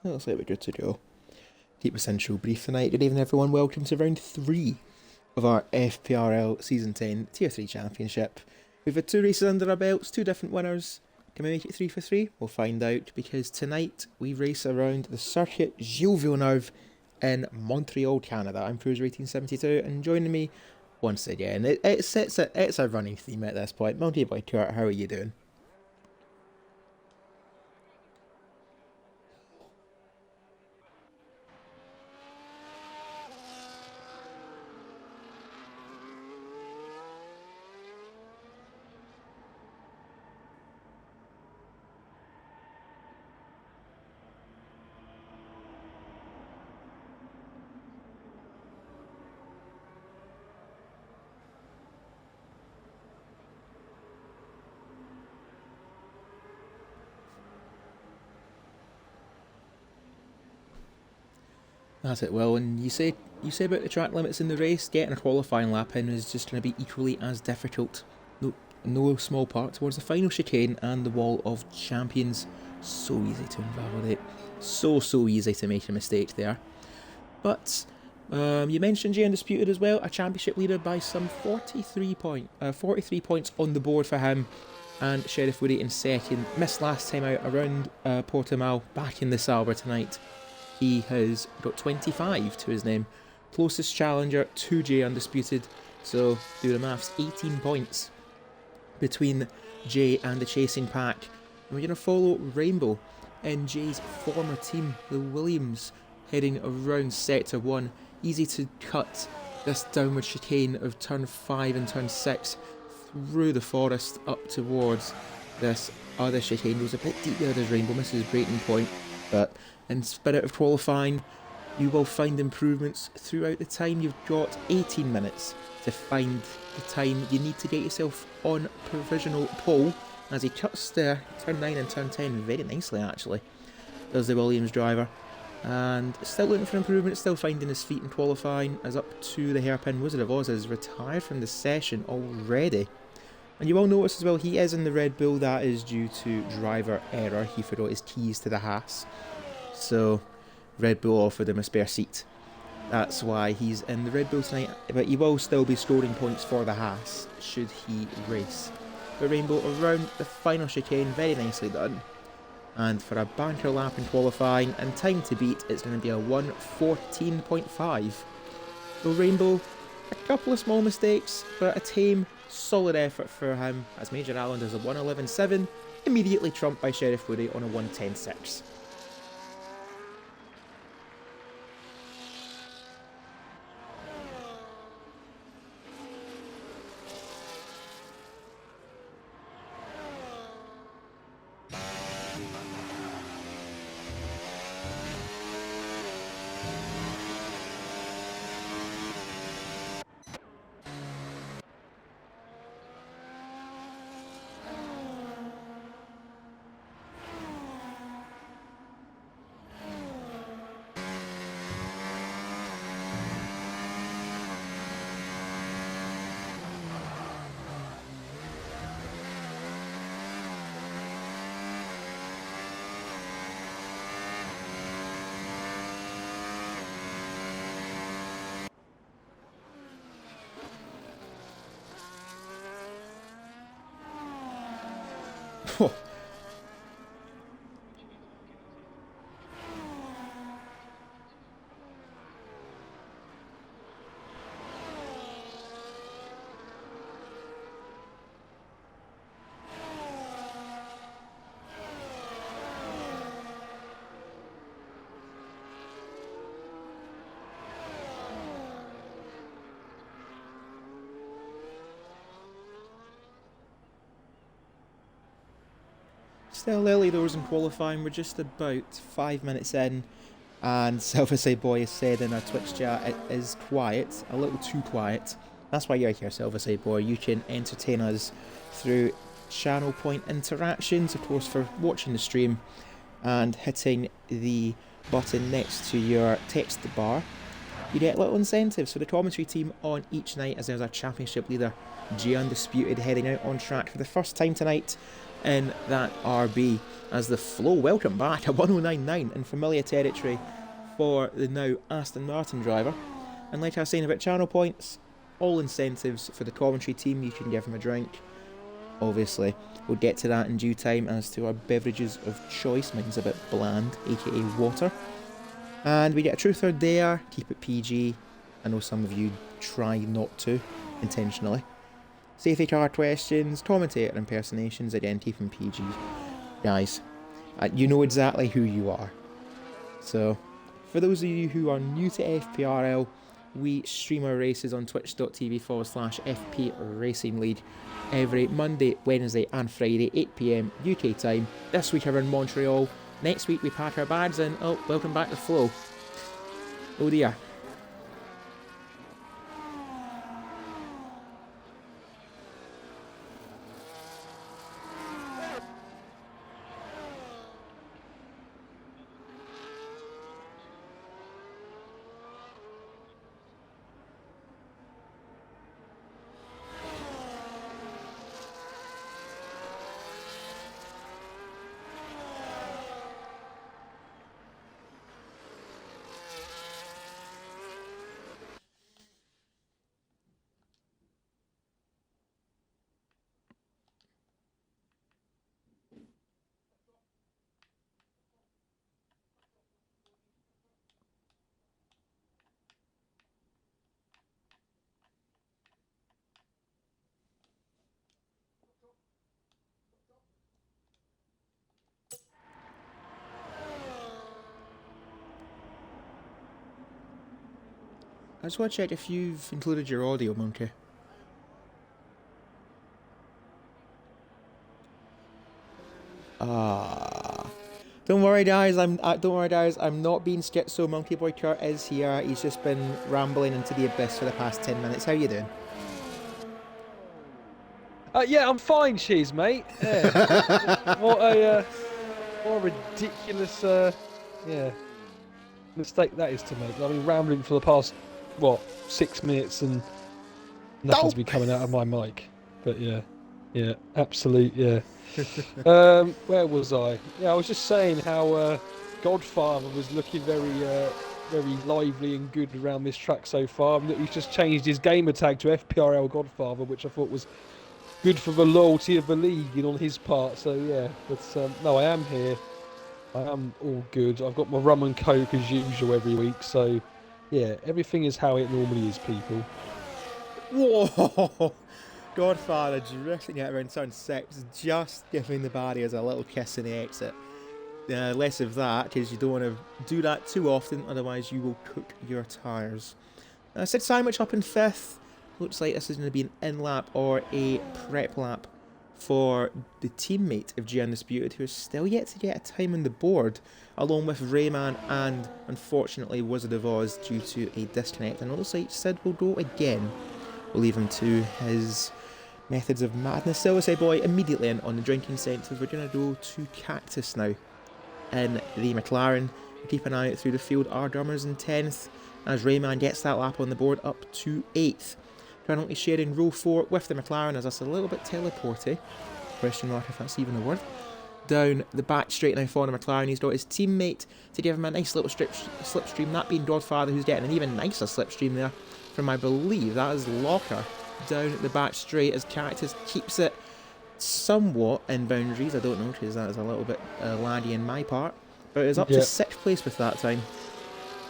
looks like we're good to go. Keep this intro brief tonight. Good evening everyone, welcome to round 3 of our FPRL Season 10 Tier 3 Championship. We've had 2 races under our belts, 2 different winners. Can we make it 3 for 3? We'll find out, because tonight we race around the circuit Gilles Villeneuve in Montreal, Canada. I'm Cruiser1872, and joining me once again, it's a running theme at this point. Multi Boy Kurt, how are you doing? That's it, well, and you say about the track limits in the race, getting a qualifying lap in is just going to be equally as difficult. No small part towards the final chicane and the wall of champions. So easy to invalidate. So easy to make a mistake there. But you mentioned Jay Undisputed as well, a championship leader by some 43 points on the board for him. And Sheriff Woody in second. Missed last time out around Portimao, back in the Sauber tonight. He has got 25 to his name. Closest challenger to Jay Undisputed. So, do the maths, 18 points between Jay and the chasing pack. And we're going to follow Rainbow in Jay's former team, the Williams, heading around sector 1. Easy to cut this downward chicane of turn 5 and turn 6 through the forest up towards this other chicane. Goes a bit deep there as Rainbow misses breaking point, but in spirit of qualifying, you will find improvements throughout the time. You've got 18 minutes to find the time you need to get yourself on provisional pole, as he cuts there, turn 9 and turn 10 very nicely actually, does the Williams driver. And still looking for improvement, still finding his feet in qualifying, as up to the hairpin. Wizard of Oz is retired from the session already. And you will notice as well, he is in the Red Bull. That is due to driver error. He forgot his keys to the Haas, so Red Bull offered him a spare seat. That's why he's in the Red Bull tonight, but he will still be scoring points for the Haas should he race. But Rainbow around the final chicane, very nicely done. And for a banker lap in qualifying and time to beat, it's going to be a 1:14.5. So Rainbow, a couple of small mistakes, but a tame, solid effort for him, as Major Allen does a 1:11.7, immediately trumped by Sheriff Woody on a 1:10.6. Still early doors in qualifying, we're just about 5 minutes in, and Silverside Boy has said in our Twitch chat it is quiet, a little too quiet. That's why you're here, Silverside Boy. You can entertain us through channel point interactions, of course, for watching the stream and hitting the button next to your text bar. You get little incentives for the commentary team on each night, as there's our championship leader, Jay Undisputed, heading out on track for the first time tonight. in that RB as the flow welcome back at 109.9 in familiar territory for the now Aston Martin driver. And like I was saying about channel points, all incentives for the commentary team, you can give them a drink. Obviously, we'll get to that in due time as to our beverages of choice. Mine's a bit bland, aka water. And we get a truth or dare, keep it PG. I know some of you try not to, intentionally. Safety car questions, commentator impersonations, again keep them PG. Guys, you know exactly who you are. So, for those of you who are new to FPRL, we stream our races on twitch.tv/FP Racing League every Monday, Wednesday and Friday, 8 PM UK time. This week we're in Montreal. Next week we pack our bags in. Oh, welcome back to Flow. Oh dear. I just want to check if you've included your audio, Monkey. Don't worry, guys. I'm not being schizo. Monkey Boy Kurt is here. He's just been rambling into the abyss for the past 10 minutes. How you doing? Yeah, I'm fine, Cheese, mate. Yeah. what a ridiculous mistake that is to make. I've been rambling for the past 6 minutes and nothing's been coming out of my mic. But yeah, absolute, yeah. Where was I? Yeah, I was just saying how Godfather was looking very lively and good around this track so far. He's just changed his gamer tag to FPRL Godfather, which I thought was good for the loyalty of the league and on his part. So yeah, but no, I am here. I am all good. I've got my rum and coke as usual every week. So yeah, everything is how it normally is, people. Whoa! Godfather drifting out around turn 6, just giving the barriers a little kiss in the exit. Less of that, because you don't want to do that too often, otherwise you will cook your tyres. Sid Sandwich up in 5th. Looks like this is going to be an in-lap or a prep lap for the teammate of G Undisputed, who is still yet to get a time on the board, along with Rayman and, unfortunately, Wizard of Oz due to a disconnect. And it looks like Sid will go again. We'll leave him to his methods of madness. Silverside Boy immediately in on the drinking incentive. We're going to go to Cactus now in the McLaren. We'll keep an eye out through the field. Our Drummers in 10th as Rayman gets that lap on the board up to 8th. Currently sharing row 4 with the McLaren as that's a little bit teleporty. Question mark if that's even a word. Down the back straight now for the McLaren. He's got his teammate to give him a nice little slipstream. That being Godfather, who's getting an even nicer slipstream there from, I believe, that is Locker. Down the back straight as Cactus keeps it somewhat in boundaries. I don't know, because that is a little bit laggy in my part. But it is up to 6th place with that time.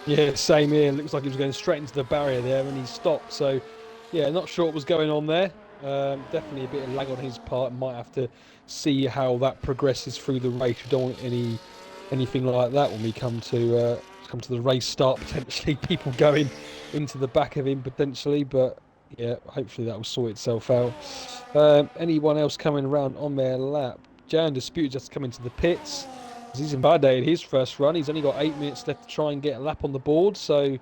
Yeah, same here. It looks like he was going straight into the barrier there and he stopped. So yeah, not sure what was going on there. Definitely a bit of lag on his part. Might have to see how that progresses through the race. We don't want anything like that when we come to the race start. Potentially people going into the back of him potentially, but yeah, hopefully that will sort itself out. Anyone else coming around on their lap? J Undisputed just come into the pits. He's invalidated his first run. He's only got 8 minutes left to try and get a lap on the board, so we'll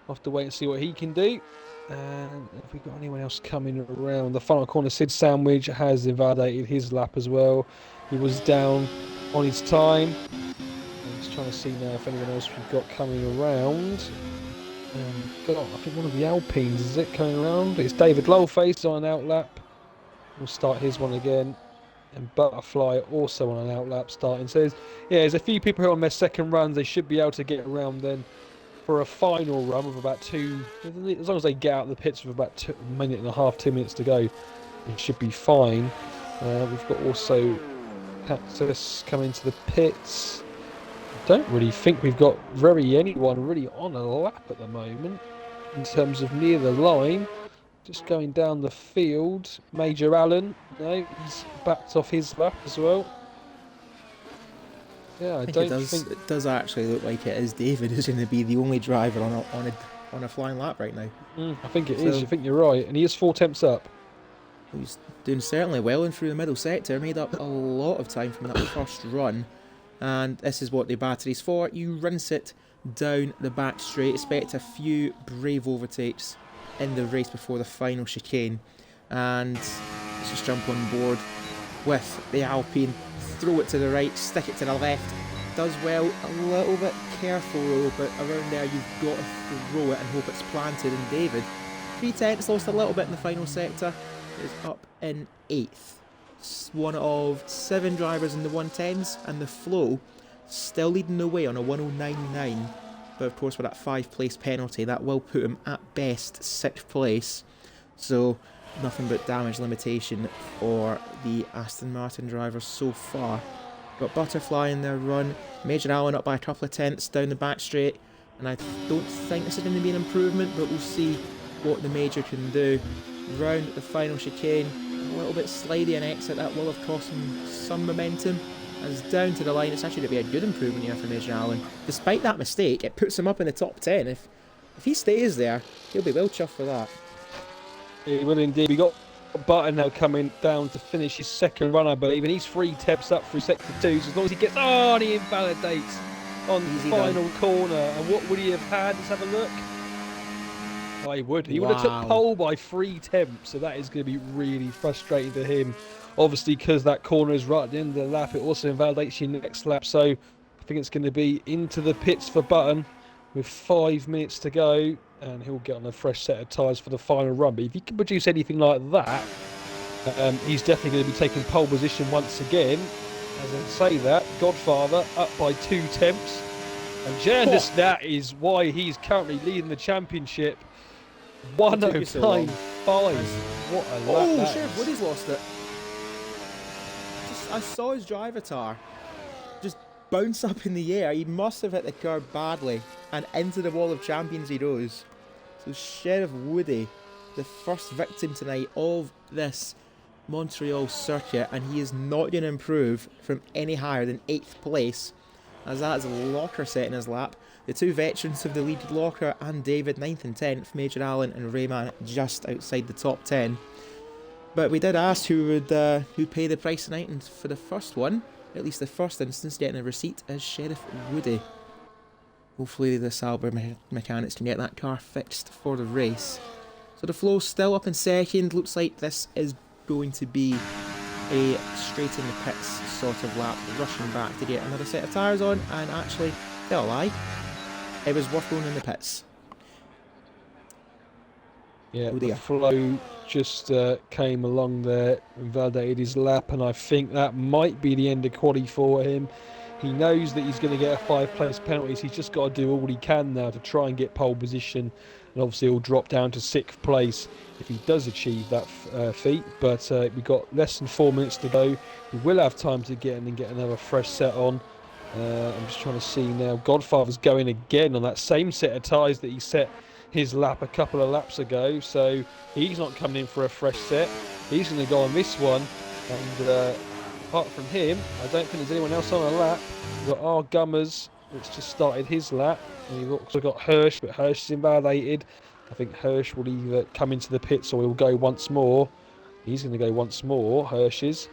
have to wait and see what he can do. And have we got anyone else coming around? The final corner, Sid Sandwich has invalidated his lap as well. He was down on his time. I'm just trying to see now if anyone else we've got coming around. I think one of the Alpines, is it, coming around? It's David Lowface on an out lap. We'll start his one again. and Butterfly also on an outlap starting. So there's a few people who are on their second runs. They should be able to get around then for a final run with about as long as they get out of the pits with about 1.5 minutes, 2 minutes to go, it should be fine. We've got also Cactus coming to the pits. I don't really think we've got anyone really on a lap at the moment in terms of near the line. Just going down the field. Major Allen, no, he's backed off his lap as well. Yeah, I don't think it does actually look like it is David who's going to be the only driver on a flying lap right now. I think it is. I think you're right, and he is 4 temps up. He's doing certainly well in through the middle sector. Made up a lot of time from that first run, and this is what the battery's for. You rinse it down the back straight. Expect a few brave overtakes in the race before the final chicane, and let's just jump on board with the Alpine. Throw it to the right, stick it to the left. Does well, a little bit careful though, but around there you've got to throw it and hope it's planted. And David, 3 tenths, lost a little bit in the final sector, is up in 8th. One of 7 drivers in the 110s, and the Flow still leading the way on a 109.9. But of course with that 5th place penalty, that will put him at best 6th place. So nothing but damage limitation for the Aston Martin drivers so far. Got Butterfly in their run, Major Allen up by a couple of tenths down the back straight, and I don't think this is going to be an improvement, but we'll see what the Major can do. Round the final chicane, a little bit slidey an exit, that will have cost him some momentum. As down to the line, it's actually going to be a good improvement here for Major Allen. Despite that mistake, it puts him up in the top 10. If he stays there, he'll be well chuffed for that. He will indeed. We got Button now coming down to finish his second run, I believe, and he's 3 temps up through sector 2. So as long as he gets and he invalidates on the final corner. And what would he have had? Let's have a look. Oh, he would. He would have took pole by 3 temps. So that is going to be really frustrating to him. Obviously, because that corner is right at the end of the lap, it also invalidates your next lap. So I think it's going to be into the pits for Button with 5 minutes to go, and he'll get on a fresh set of tyres for the final run. But if he can produce anything like that, he's definitely going to be taking pole position once again. As I say that, Godfather up by 2 temps, and just that is why he's currently leading the championship. 109.5. What a lap! Oh, Sheriff Woody's lost it. I saw his driver tar just bounce up in the air. He must have hit the curb badly and into the wall of champions he goes. So Sheriff Woody, the first victim tonight of this Montreal circuit, and he is not going to improve from any higher than 8th place, as that is Locker setting his lap. The 2 veterans of the lead, Locker and David, 9th and 10th, Major Allen and Rayman just outside the top 10. But we did ask who pay the price tonight, and for the first one, at least the first instance, getting a receipt is Sheriff Woody. Hopefully the Sauber mechanics can get that car fixed for the race. So the Flow's still up in second. Looks like this is going to be a straight in the pits sort of lap, rushing back to get another set of tyres on, and actually, tell a lie, it was worth going in the pits. Yeah, the Flow just came along there, invalidated his lap, and I think that might be the end of quali for him. He knows that he's going to get a 5 place penalty, so he's just got to do all he can now to try and get pole position, and obviously he'll drop down to 6th place if he does achieve that feat. But we've got less than 4 minutes to go. We will have time to get in and get another fresh set on. I'm just trying to see now. Godfather's going again on that same set of tyres that he set his lap a couple of laps ago, so he's not coming in for a fresh set. He's going to go on this one, and apart from him, I don't think there's anyone else on a lap. We've got our Gummers, that's just started his lap, and we've also got Hirsch, but Hirsch is invalidated. I think Hirsch will either come into the pits or he'll go once more. He's going to go once more, Hirsch is.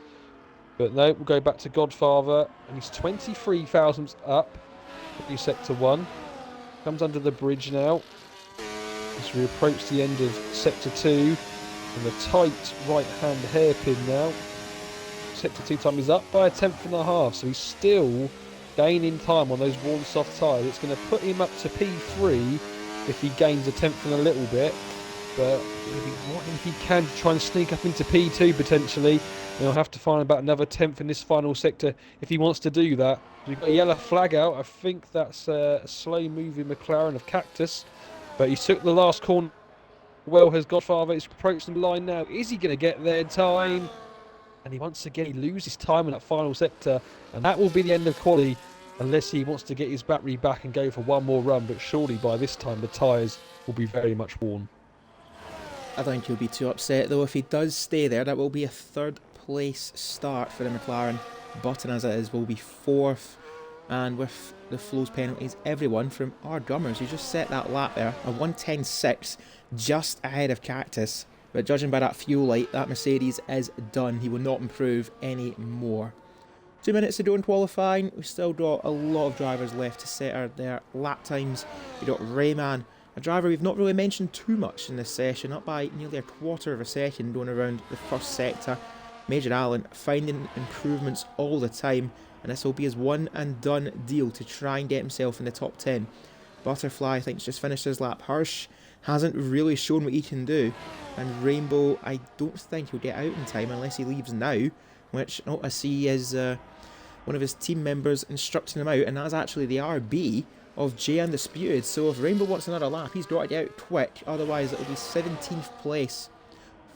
But no, we'll go back to Godfather, and he's 23 thousandths up in sector 1. Comes under the bridge now as we approach the end of sector 2, and the tight right hand hairpin now. Sector 2 time is up by 1/10.5, so he's still gaining time on those warm soft tyres. It's going to put him up to P3 if he gains 1/10 and a little bit. but if he can try and sneak up into P2 potentially, then he'll have to find about another 10th in this final sector if he wants to do that. We've got a yellow flag out. I think that's a slow-moving McLaren of Cactus, but he took the last corner. Well, has Godfather is approaching the line now. Is he going to get there in time? And he once again loses time in that final sector, and that will be the end of quali unless he wants to get his battery back and go for one more run. But surely by this time the tyres will be very much worn. I think he'll be too upset though if he does stay there. That will be a third place start for the McLaren. Button as it is will be fourth, and with the flows penalties, everyone from our Drummers who just set that lap there, a 1:10.6, just ahead of Cactus. But judging by that fuel light, that Mercedes is done. He will not improve any more. 2 minutes to go in qualifying. We've still got a lot of drivers left to set their lap times. We've got Rayman, a driver we've not really mentioned too much in this session, up by nearly a quarter of a second going around the first sector. Major Allen finding improvements all the time, and this will be his one and done deal to try and get himself in the top 10. Butterfly, I think, just finished his lap. Hirsch hasn't really shown what he can do, and Rainbow, I don't think he'll get out in time unless he leaves now, which I see is one of his team members instructing him out, and that's actually the RB of J Undisputed. So if Rainbow wants another lap, he's got to get out quick, otherwise it'll be 17th place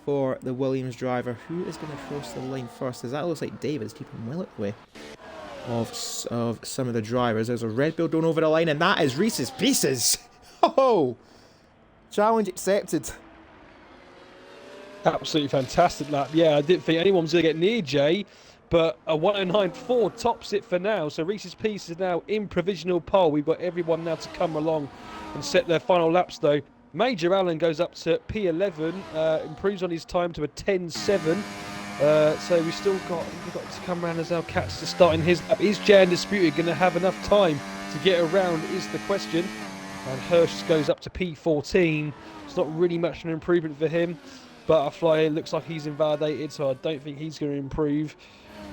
for the Williams driver. Who is going to cross the line first? As that looks like David's keeping well at the way of some of the drivers. There's a Red Bull going over the line, and that is Reese's Pieces. Oh, challenge accepted. Absolutely fantastic lap. Yeah, I didn't think anyone was going to get near Jay, but a 109.4 tops it for now. So Reese's Pieces is now in provisional pole. We've got everyone now to come along and set their final laps though. Major Allen goes up to P11, improves on his time to a 10.7. So we've got to come around as our Cats to starting his lap. Is Jay Undisputed going to have enough time to get around is the question. And Hirsch goes up to P14. It's not really much of an improvement for him. Butterfly looks like he's invalidated, so I don't think he's going to improve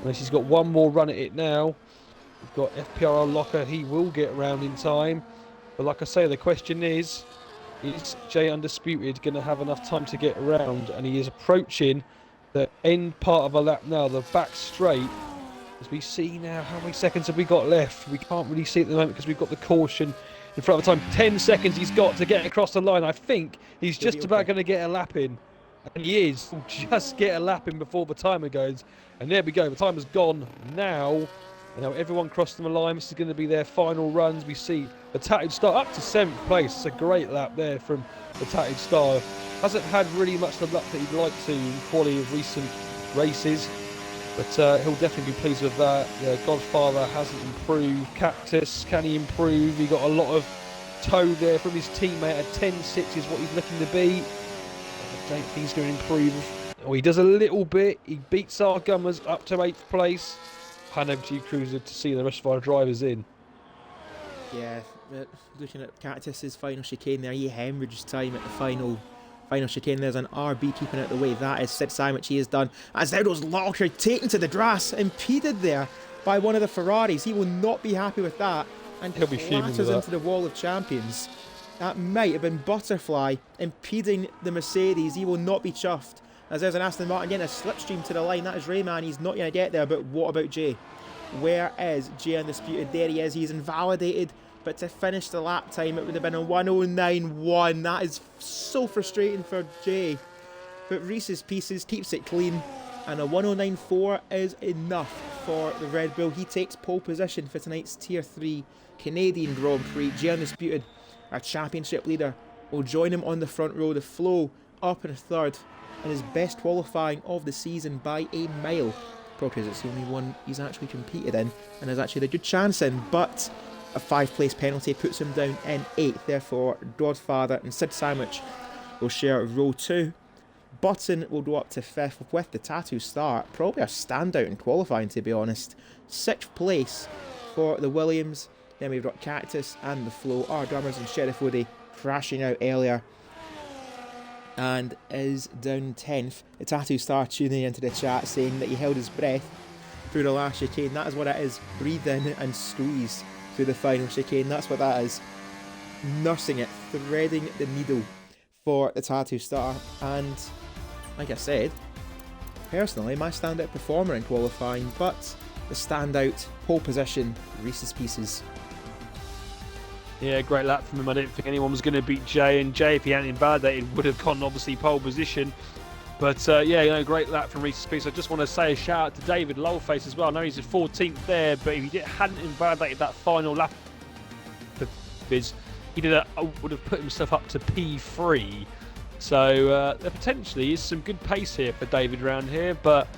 unless he's got one more run at it now. We've got FPRL Locker. He will get around in time. But like I say, the question is Jay Undisputed going to have enough time to get around? And he is approaching the end part of a lap now, the back straight. As we see now, how many seconds have we got left? We can't really see at the moment because we've got the caution in front of the time. 10 seconds he's got to get across the line. I think he's just about going to get a lap in. And he is. He'll just get a lap in before the timer goes. And there we go. The timer's gone now. And now everyone crossing the line. This is going to be their final runs. We see the Tattooed Star up to 7th place. It's a great lap there from the Tattooed Star. Hasn't had really much the luck that he'd like to in quality of recent races. But he'll definitely be pleased with that. Godfather hasn't improved. Cactus, can he improve? He got a lot of toe there from his teammate. A 10.6 is what he's looking to be. I don't think he's going to improve. Oh, he does a little bit. He beats our Gummers up to 8th place. Hand over to you, Cruiser, to see the rest of our drivers in. Yeah, but looking at Cactus's final chicane there, he hemorrhaged time at the final chicane. There's an RB keeping out the way. That is Sid Simon. He is done. As now those Locker taken to the grass, impeded there by one of the Ferraris. He will not be happy with that, and he'll be fuming with that. into the wall of champions. That might have been Butterfly impeding the Mercedes. He will not be chuffed. As there's an Aston Martin getting a slipstream to the line. That is Rayman. He's not going to get there, but what about Jay? Where is Jay Undisputed? There he is. He's invalidated. But to finish the lap time, it would have been a 109.1. That is so frustrating for Jay. But Reese's Pieces keeps it clean. And a 109.4 is enough for the Red Bull. He takes pole position for tonight's Tier 3 Canadian Grand Prix. Jay Undisputed, our championship leader, will join him on the front row. The Flow up in a third. And his best qualifying of the season by a mile. Probably because it's the only one he's actually competed in and has actually had a good chance in. But a 5th-place penalty puts him down in 8th. Therefore, Godfather and Sid Sandwich will share row 2. Button will go up to 5th with the Tattoo Star. Probably a standout in qualifying, to be honest. 6th place for the Williams. Then we've got Cactus and the Flow. Our Drummers and Sheriff Woody crashing out earlier. And is down 10th. The Tattoo Star tuning into the chat saying that he held his breath through the last chicane. That is what it is. Breathe in and squeeze through the final chicane. That's what that is. Nursing it, threading the needle. for the Tattoo Star. And like I said, personally, my standout performer in qualifying, but the standout pole position, Reese's Pieces. Yeah, great lap from him. I didn't think anyone was going to beat Jay, and Jay, if he hadn't invalidated, would have gone obviously pole position. But great lap from Reese's Pieces. I just want to say a shout out to David Lowface as well. I know he's at 14th there, but if he hadn't invalidated that final lap of his, he would have put himself up to P3. So there potentially is some good pace here for David around here, but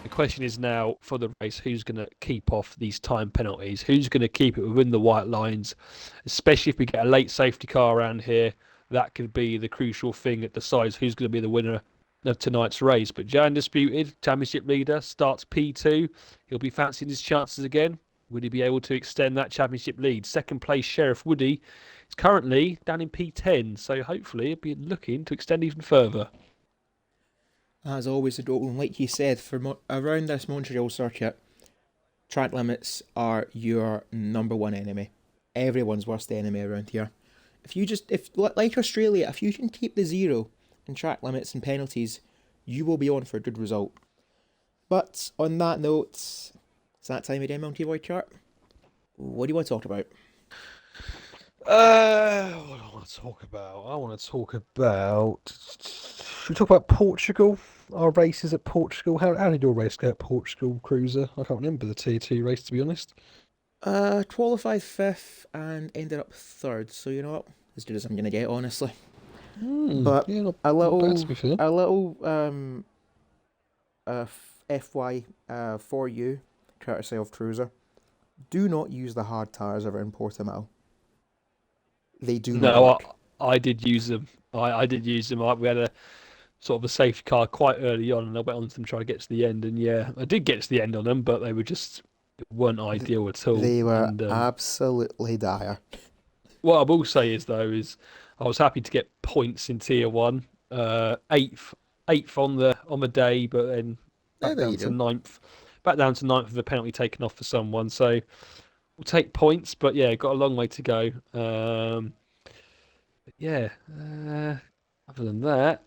the question is now for the race, who's going to keep off these time penalties? Who's going to keep it within the white lines? Especially if we get a late safety car around here, that could be the crucial thing that decides who's going to be the winner of tonight's race. But Jay Undisputed, championship leader, starts P2. He'll be fancying his chances again. Would he be able to extend that championship lead? Second place Sheriff Woody is currently down in P10, so hopefully he'll be looking to extend even further. As always, like you said, around this Montreal circuit, track limits are your number one enemy. Everyone's worst enemy around here. Like Australia, if you can keep the zero in track limits and penalties, you will be on for a good result. But on that note, it's that time of the MLT Void chart. What do you want to talk about? What do I want to talk about? Should we talk about Portugal? Our races at Portugal. How did your race go at Portugal, Cruiser? I can't remember the Tier 2 race, to be honest. Qualified 5th and ended up 3rd. So you know what? As good as I'm gonna get, honestly. But yeah, a little FY for you, courtesy of Cruiser. Do not use the hard tyres around Portimao. They do not work. I did use them. I did use them. We had a sort of a safety car quite early on, and I went on to them trying to get to the end. And yeah, I did get to the end on them, but they weren't ideal at all. They were absolutely dire. What I will say is I was happy to get points in Tier 1, 8th on the day, but then back down to 9th with a penalty taken off for someone. So we'll take points, but yeah, got a long way to go. Other than that,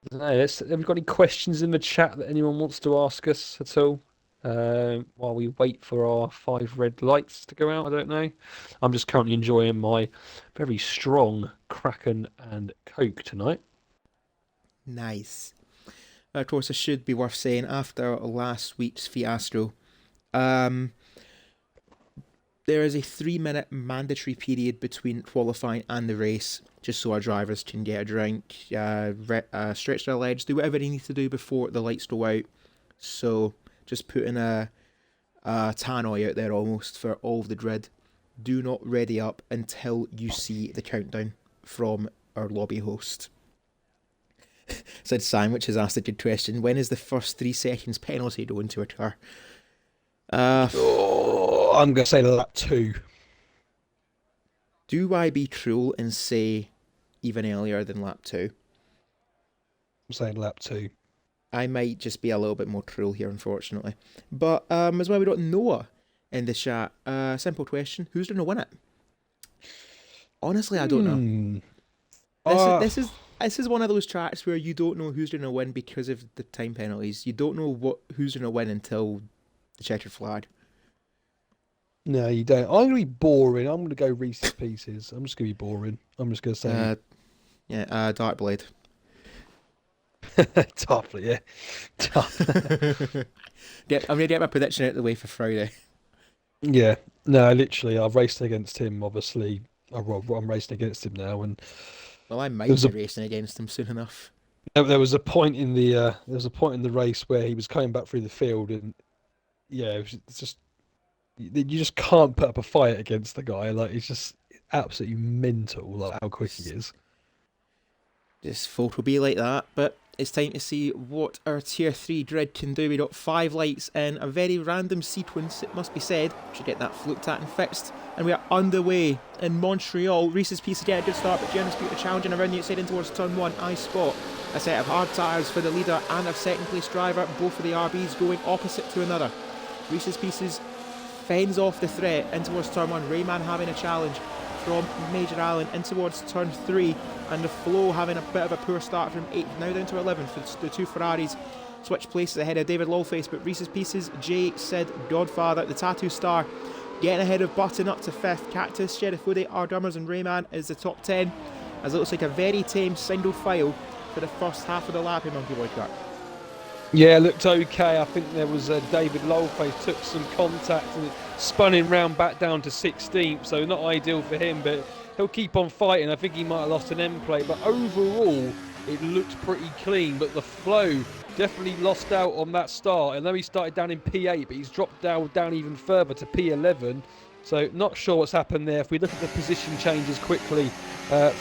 I don't know, have we got any questions in the chat that anyone wants to ask us at all? While we wait for our 5 red lights to go out, I don't know. I'm just currently enjoying my very strong Kraken and Coke tonight. Nice. Of course, it should be worth saying, after last week's fiasco, there is a 3-minute mandatory period between qualifying and the race, just so our drivers can get a drink, stretch their legs, do whatever they need to do before the lights go out. So just putting a tannoy out there almost for all of the grid. Do not ready up until you see the countdown from our lobby host. Said Sam, which has asked a good question. When is the first 3 seconds penalty going to occur? I'm going to say lap 2. Do I be cruel and say even earlier than lap 2? I'm saying lap 2. I might just be a little bit more cruel here, unfortunately. But as well, we got Noah in the chat. Simple question: who's going to win it? Honestly, I don't know. This is one of those tracks where you don't know who's going to win because of the time penalties. You don't know who's going to win until the checkered flag. No, you don't. I'm going to be boring. I'm going to go Reese's Pieces. I'm just going to be boring. I'm just going to say... Dark Blade. Tough, yeah. I'm going to get my prediction out of the way for Friday. Yeah. No, literally, I've raced against him, obviously. I'm racing against him now, and... Well, I might be racing against him soon enough. There was a point in the race where he was coming back through the field, and yeah, it's just you just can't put up a fight against the guy. Like, it's just absolutely mental, like how quick he is. This folk will be like that, but it's time to see what our Tier 3 grid can do. We got 5 lights in a very random sequence, it must be said. Should get that fluked at and fixed. And we are underway in Montreal. Reese's Pieces get a good start, but Jonas Peter challenging around the outside in towards turn 1. I spot a set of hard tyres for the leader and a second place driver, both of the RBs going opposite to another. Reese's Pieces fends off the threat in towards turn 1. Rayman having a challenge from Major Allen in towards turn 3, and the flow having a bit of a poor start from 8th, now down to 11th for the two Ferraris. Switch places ahead of David Lawface, but Reese's Pieces, Jay, Sid, Godfather, the Tattoo Star getting ahead of Button up to 5th. Cactus, Sheriff Woody, Ardummers and Rayman is the top 10, as it looks like a very tame single file for the first half of the lap in Monkey Boy Kart. Yeah, looked okay. I think there was David Lowface took some contact and it spun him round back down to 16th, so not ideal for him, but he'll keep on fighting. I think he might have lost an end plate, but overall it looked pretty clean, but the flow definitely lost out on that start. I know he started down in P8, but he's dropped down even further to P11, so not sure what's happened there. If we look at the position changes quickly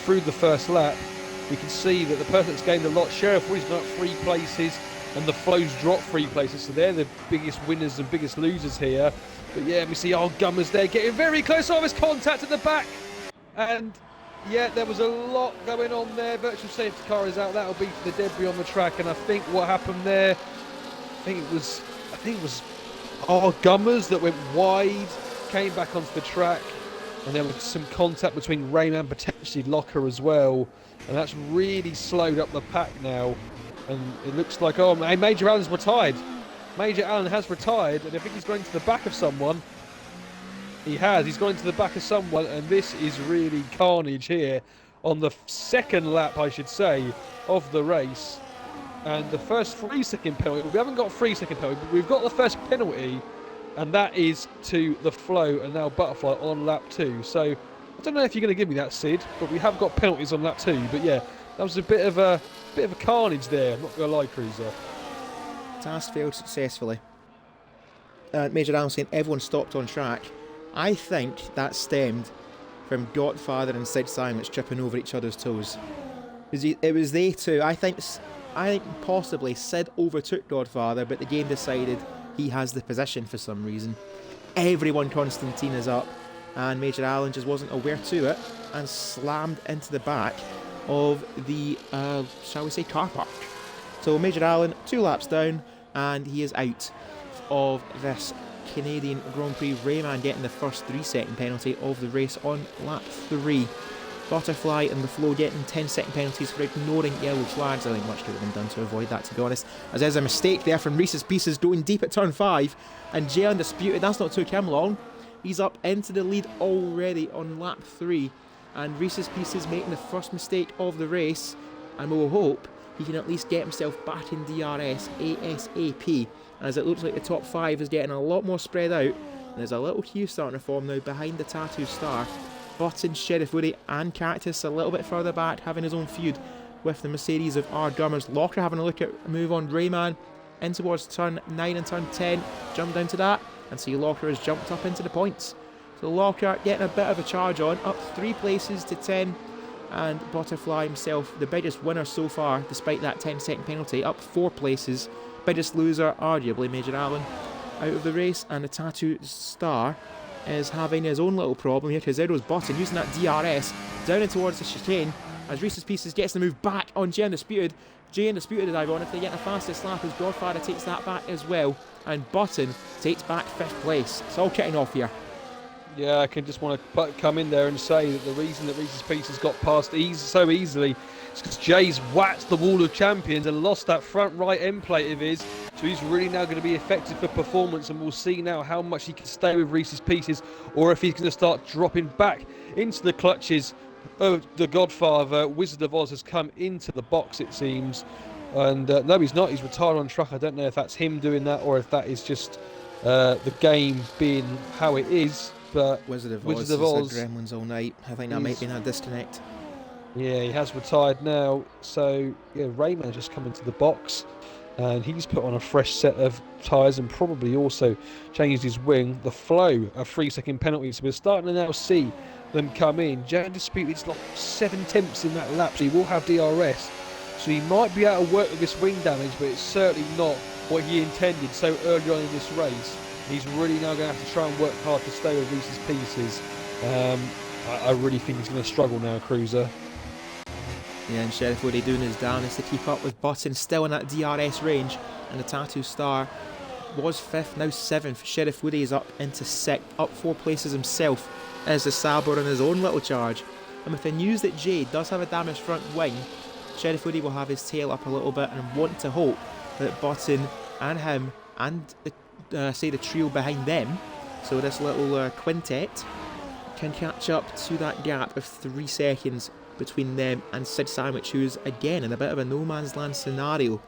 through the first lap, we can see that the person that's gained a lot, Sheriff Woody's gone up 3 places, and the flow's dropped 3 places, so they're the biggest winners and biggest losers here. But yeah, we see old Gummers there getting very close. Oh, there's contact at the back, and yeah, there was a lot going on there. Virtual safety car is out. That'll be for the debris on the track, and I think what happened there, I think it was our Gummers that went wide, came back onto the track, and there was some contact between Rayman, potentially Locker as well, and that's really slowed up the pack now. And it looks like, oh, Major Allen's retired. Major Allen has retired, and I think he's gone into the back of someone. He has. He's gone into the back of someone, and this is really carnage here on the second lap, I should say, of the race. And the first 3-second penalty. We haven't got a 3-second penalty, but we've got the first penalty, and that is to the flow and now Butterfly on lap 2. So I don't know if you're going to give me that, Sid, but we have got penalties on lap 2. But yeah, that was a bit of a carnage there. I'm not going to lie, Cruiser. Task failed successfully. Major Allen saying everyone stopped on track. I think that stemmed from Godfather and Sid Silence tripping over each other's toes. It was they two. I think possibly Sid overtook Godfather, but the game decided he has the position for some reason. Everyone Constantine is up, and Major Allen just wasn't aware to it and slammed into the back of the, shall we say, car park. So Major Allen 2 laps down, and he is out of this Canadian Grand Prix. Rayman getting the first 3-second penalty of the race on lap 3. Butterfly and the flow getting 10-second penalties for ignoring yellow flags. I think much could have been done to avoid that, to be honest, as there's a mistake there from Reese's Pieces going deep at turn 5, and Jay Undisputed, that's not took him long. He's up into the lead already on lap 3, and Reese's Pieces making the first mistake of the race, and we'll hope he can at least get himself back in DRS ASAP, as it looks like the top 5 is getting a lot more spread out, and there's a little queue starting to form now behind the Tattoo Star. Button, Sheriff Woody and Cactus a little bit further back, having his own feud with the Mercedes of R. Gummers. Locker having a look at a move on Rayman in towards turn 9 and turn 10, jump down to that, and see Locker has jumped up into the points. So Locker getting a bit of a charge on, up 3 places to 10, and Butterfly himself, the biggest winner so far, despite that 10-second penalty, up 4 places. Biggest loser, arguably, Major Allen, out of the race, and the Tattoo Star is having his own little problem here, because there goes Button using that DRS down and towards the chicane, as Reese's Pieces gets the move back on Jay Undisputed. Jay Undisputed is ironically getting the fastest lap, as Godfather takes that back as well, and Button takes back 5th place. It's all kicking off here. Yeah, I can just want to come in there and say that the reason that Reese's Pieces got past so easily is because Jay's whacked the wall of champions and lost that front right end plate of his. So he's really now going to be effective for performance, and we'll see now how much he can stay with Reese's Pieces, or if he's going to start dropping back into the clutches of the Godfather. Wizard of Oz has come into the box, it seems. And no, he's not. He's retired on track. I don't know if that's him doing that or if that is just the game being how it is. But Wizard of Oz is the Gremlins all night. I think that might be a disconnect. Yeah, he has retired now. So yeah, Rayman just come into the box, and he's put on a fresh set of tyres and probably also changed his wing. The flow, a 3-second penalty. So we're starting to now see them come in. Jay Undisputed's like 7 tenths in that lap, so he will have DRS. So he might be able to work with this wing damage, but it's certainly not what he intended so early on in this race. He's really now going to have to try and work hard to stay with Reese's Pieces. I really think he's going to struggle now, Cruiser. Yeah, and Sheriff Woody doing his damnedest to keep up with Button, still in that DRS range, and the Tattoo Star was 5th, now 7th. Sheriff Woody is up into 6th, up 4 places himself as the Sabre on his own little charge. And with the news that Jay does have a damaged front wing, Sheriff Woody will have his tail up a little bit and want to hope that Button and him and the trio behind them, so this little quintet, can catch up to that gap of 3 seconds between them and Sid Sandwich, who's again in a bit of a no man's land scenario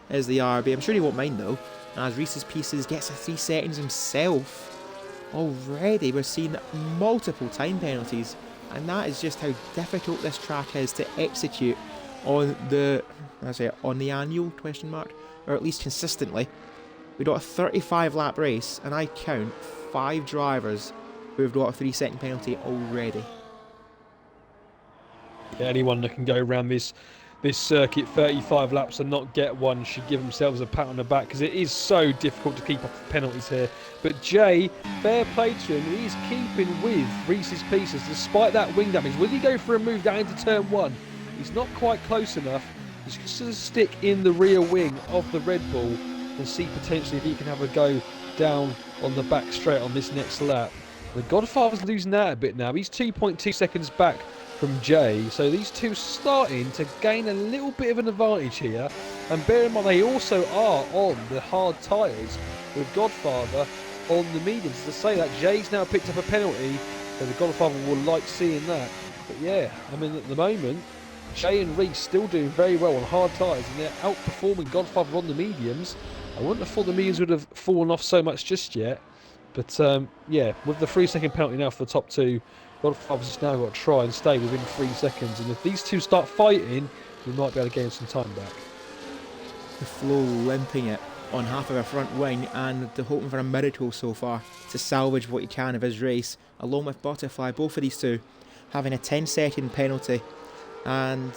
as the RB. I'm sure he won't mind though, as Reese's Pieces gets a 3 seconds himself. Already we're seeing multiple time penalties, and that is just how difficult this track is to execute on the annual question mark, or at least consistently. We got a 35 lap race, and I count 5 drivers who have got a 3 second penalty already. Yeah, anyone that can go around this circuit 35 laps and not get one should give themselves a pat on the back, because it is so difficult to keep off the penalties here. But Jay, fair play to him, he's keeping with Reese's Pieces despite that wing damage. Will he go for a move down into turn 1? He's not quite close enough. He's just going to stick in the rear wing of the Red Bull and see potentially if he can have a go down on the back straight on this next lap. The Godfather's losing out a bit now. He's 2.2 seconds back from Jay, so these two starting to gain a little bit of an advantage here. And bear in mind, they also are on the hard tyres, with Godfather on the mediums. To say that, Jay's now picked up a penalty, so the Godfather will like seeing that. But yeah, I mean, at the moment, Jay and Reese still doing very well on hard tyres, and they're outperforming Godfather on the mediums. I wouldn't have thought the mediums would have fallen off so much just yet. But yeah, with the 3 second penalty now for the top two, Godfather's just now got to try and stay within 3 seconds. And if these two start fighting, we might be able to gain some time back. The Flow limping it on half of a front wing, and they're hoping for a miracle so far to salvage what he can of his race, along with Butterfly. Both of these two having a 10 second penalty, and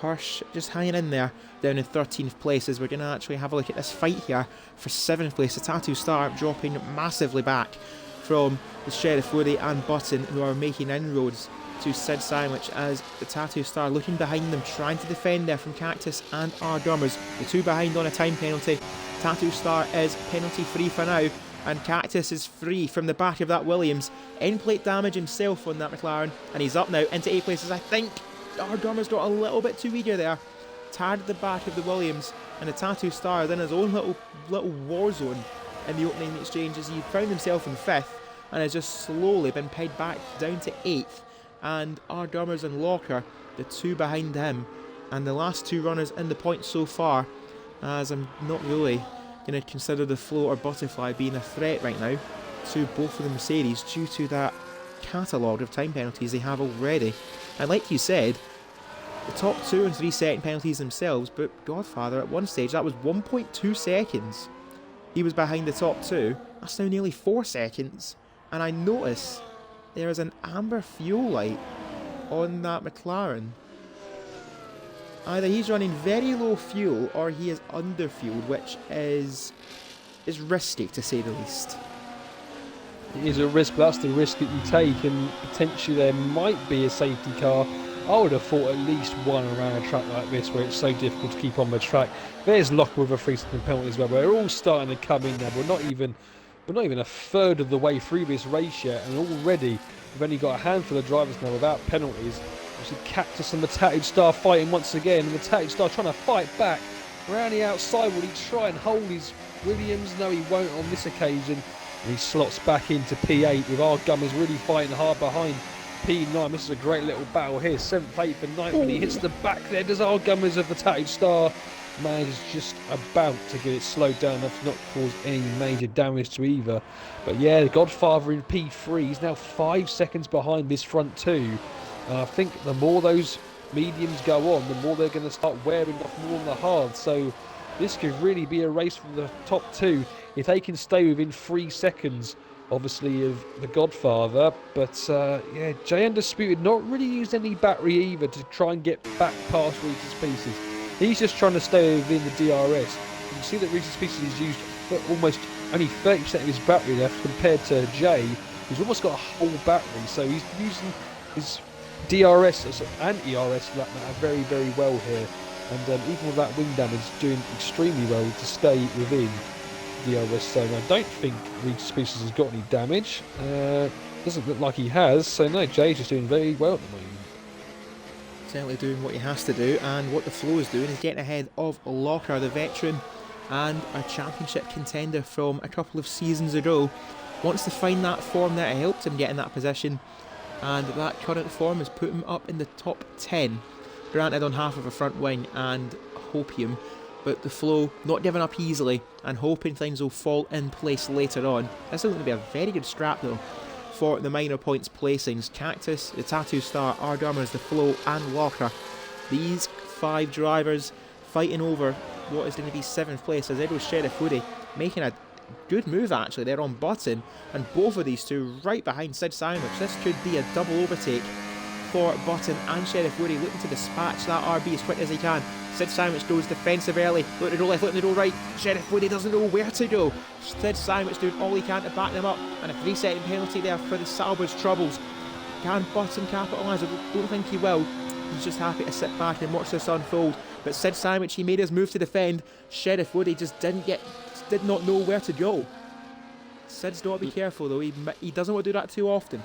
Hirsch just hanging in there down in 13th place, as we're going to actually have a look at this fight here for 7th place. The Tattoo Star dropping massively back from the Sheriff Woody and Button, who are making inroads to Sid Sandwich, as the Tattoo Star looking behind them, trying to defend there from Cactus and R Drummers. The two behind on a time penalty. Tattoo Star is penalty free for now, and Cactus is free from the back of that Williams. End plate damage himself on that McLaren, and he's up now into 8th places. I think R Drummers got a little bit too eager there, tired at the back of the Williams, and the Tattoo Star is in his own little war zone in the opening exchange, as he found himself in 5th and has just slowly been pegged back down to 8th. And R Drummers and Locker, the two behind him, and the last two runners in the points so far, as I'm not really going to consider the Flow or Butterfly being a threat right now to both of the Mercedes, due to that catalogue of time penalties they have already. And like you said, the top 2 and 3 second penalties themselves, but Godfather at one stage, that was 1.2 seconds. He was behind the top 2. That's now nearly 4 seconds. And I notice there is an amber fuel light on that McLaren. Either he's running very low fuel or he is underfueled, which is risky to say the least. It is a risk, but that's the risk that you take, and potentially there might be a safety car. I would have thought at least one around a track like this, where it's so difficult to keep on the track. There's Locker with a 3 second penalty as well. We're all starting to come in now. We're not even a third of the way through this race yet, and already we've only got a handful of drivers now without penalties. Obviously Cactus and the Tattooed Star fighting once again, and the Tattooed Star trying to fight back. Around the outside, will he try and hold his Williams? No, he won't on this occasion. And he slots back into P8, with our Gummers really fighting hard behind P9. This is a great little battle here. 7th, 8th and 9th. When he hits the back there, does our Gummers of the Tattooed Star. Man is just about to get it slowed down enough to not cause any major damage to either. But yeah, the Godfather in P3, he's now 5 seconds behind this front 2. And I think the more those mediums go on, the more they're going to start wearing off more on the hard. So this could really be a race for the top 2 if they can stay within 3 seconds, obviously, of the Godfather. But yeah, Jay Undisputed not really used any battery either to try and get back past Reese's Pieces. He's just trying to stay within the DRS. You can see that Reese's Pieces has used almost only 30% of his battery left, compared to Jay, who's almost got a whole battery. So he's using his DRS and ERS for that matter very, very well here. And even with that wing damage, doing extremely well to stay within DRS zone. I don't think Reese's Pieces has got any damage. Doesn't look like he has. So no, Jay's just doing very well at the moment. Certainly doing what he has to do, and what the Flow is doing is getting ahead of Locker, the veteran and a championship contender from a couple of seasons ago. Wants to find that form that helped him get in that position, and that current form has put him up in the top 10. Granted on half of a front wing and hopium, but the Flow not giving up easily and hoping things will fall in place later on. This is going to be a very good scrap though for the minor points placings. Cactus, the Tattoo Star, Ardurmers, the Flow and Locker. These 5 drivers fighting over what is going to be 7th place, as there goes Sheriff Woody making a good move actually there on Button, and both of these two right behind Sid Sandwich. This could be a double overtake for Button and Sheriff Woody, looking to dispatch that RB as quick as he can. Sid Sandwich goes defensive early, looking to go left, looking to go right. Sheriff Woody doesn't know where to go. Sid Sandwich doing all he can to back them up, and a 3-second penalty there for the Salvage troubles. Can Button capitalise? I don't think he will. He's just happy to sit back and watch this unfold. But Sid Sandwich, he made his move to defend. Sheriff Woody just did not know where to go. Sid's got to be careful though. He doesn't want to do that too often.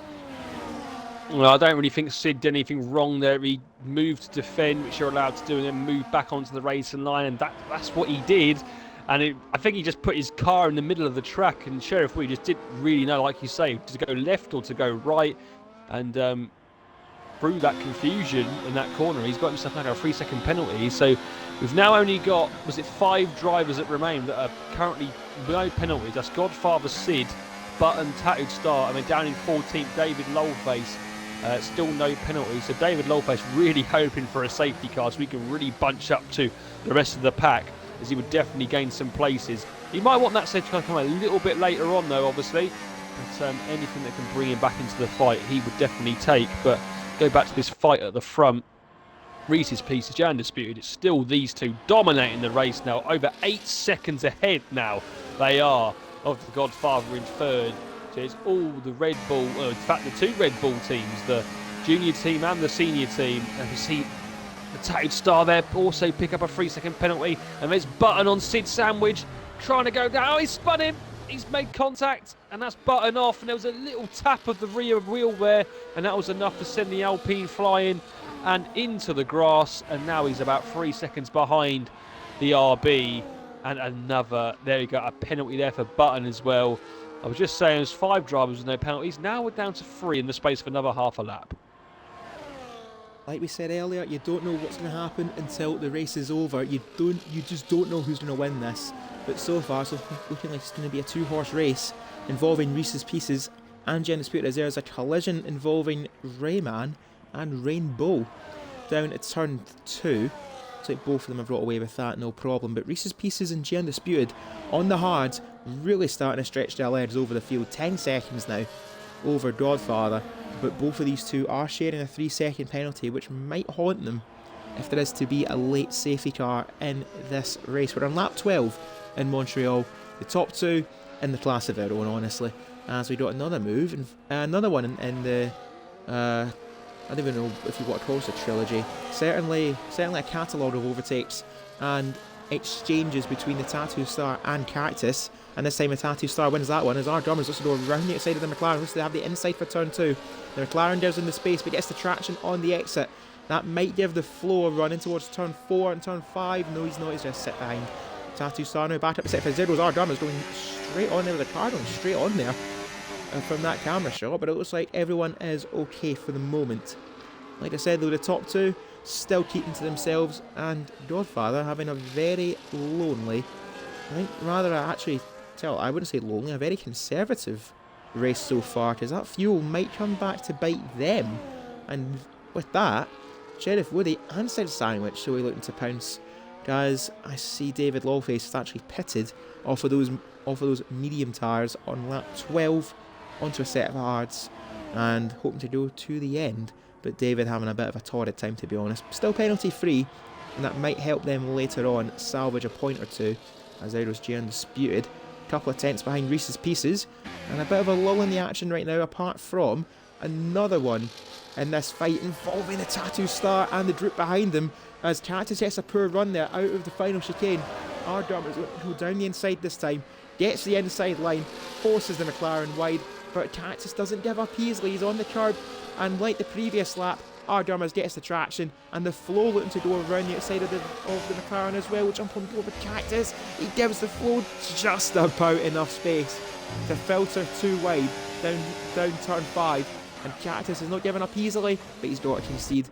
Well, I don't really think Sid did anything wrong there. He moved to defend, which you're allowed to do, and then moved back onto the racing line, and that's what he did. And I think he just put his car in the middle of the track, and Sheriff Woody just didn't really know, like you say, to go left or to go right. And through that confusion in that corner, he's got himself like a 3-second penalty. So we've now only got, 5 drivers that remain that are currently no penalties. That's Godfather Sid, Button, Tattooed Star, and then down in 14th, David Lowface. Still no penalty, so David Lowface really hoping for a safety car so we can really bunch up to the rest of the pack, as he would definitely gain some places. He might want that safety car to come a little bit later on though, obviously, but anything that can bring him back into the fight he would definitely take. But go back to this fight at the front. Reese's Pieces, Undisputed, it's still these two dominating the race now, over 8 seconds ahead now they are of the Godfather in third. So it's all the Red Bull, in fact the 2 Red Bull teams, the junior team and the senior team. And you see the Tattooed Star there also pick up a 3-second penalty, and there's Button on Sid Sandwich trying to go down. Oh, he's spun him, he's made contact, and that's Button off, and there was a little tap of the rear wheel there, and that was enough to send the Alpine flying and into the grass, and now he's about 3 seconds behind the RB. And another, there you go, a penalty there for Button as well. I was just saying, there's 5 drivers with no penalties. Now we're down to 3 in the space of another half a lap. Like we said earlier, you don't know what's going to happen until the race is over. You just don't know who's going to win this. But so far, it's looking like it's going to be a 2-horse race involving Reese's Pieces and Undisputed, as there's a collision involving Rayman and Rainbow down at turn 2. Looks like both of them have got away with that, no problem. But Reese's Pieces and Undisputed on the hards, really starting to stretch their legs over the field. 10 seconds now over Godfather, but both of these two are sharing a 3-second penalty, which might haunt them if there is to be a late safety car in this race. We're on lap 12 in Montreal, the top 2 in the class of their own, honestly, as we got another move, and another one in the I don't even know if you want to call this a trilogy. Certainly a catalogue of overtakes and exchanges between the Tattoo Star and Cactus. And this time the Tattoo Star wins that one, as our Ardurmers looks to go around the outside of the McLaren. Looks to have the inside for turn 2. The McLaren gives in the space, but gets the traction on the exit. That might give the Flow a run in towards turn 4 and turn 5. No, he's not. He's just sit behind. Tattoo Star now back up to set for Zero's Ardurmers going straight on there with the car going straight on there from that camera shot. But it looks like everyone is okay for the moment. Like I said though, the top 2 still keeping to themselves, and Godfather having a very lonely, I think rather actually, I wouldn't say lonely, a very conservative race so far, because that fuel might come back to bite them. And with that, Sheriff Woody and Sid Sandwich so looking to pounce, guys. I see David Lawface is actually pitted off of those medium tyres on lap 12 onto a set of hards and hoping to go to the end. But David having a bit of a torrid time, to be honest. Still penalty free, and that might help them later on salvage a point or two, as there goes Undisputed. A couple of tenths behind Reese's Pieces, and a bit of a lull in the action right now, apart from another one in this fight involving the Tattoo Star and the group behind him, as Cactus gets a poor run there out of the final chicane. Ardurmers go down the inside this time, gets the inside line, forces the McLaren wide, but Cactus doesn't give up easily. He's on the curb, and like the previous lap, Ardurmers gets the traction, and the flow looking to go around the outside of the McLaren as well. Jump on board with Cactus. He gives the flow just about enough space to filter too wide down turn 5, and Cactus is not giving up easily, but he's not to concede.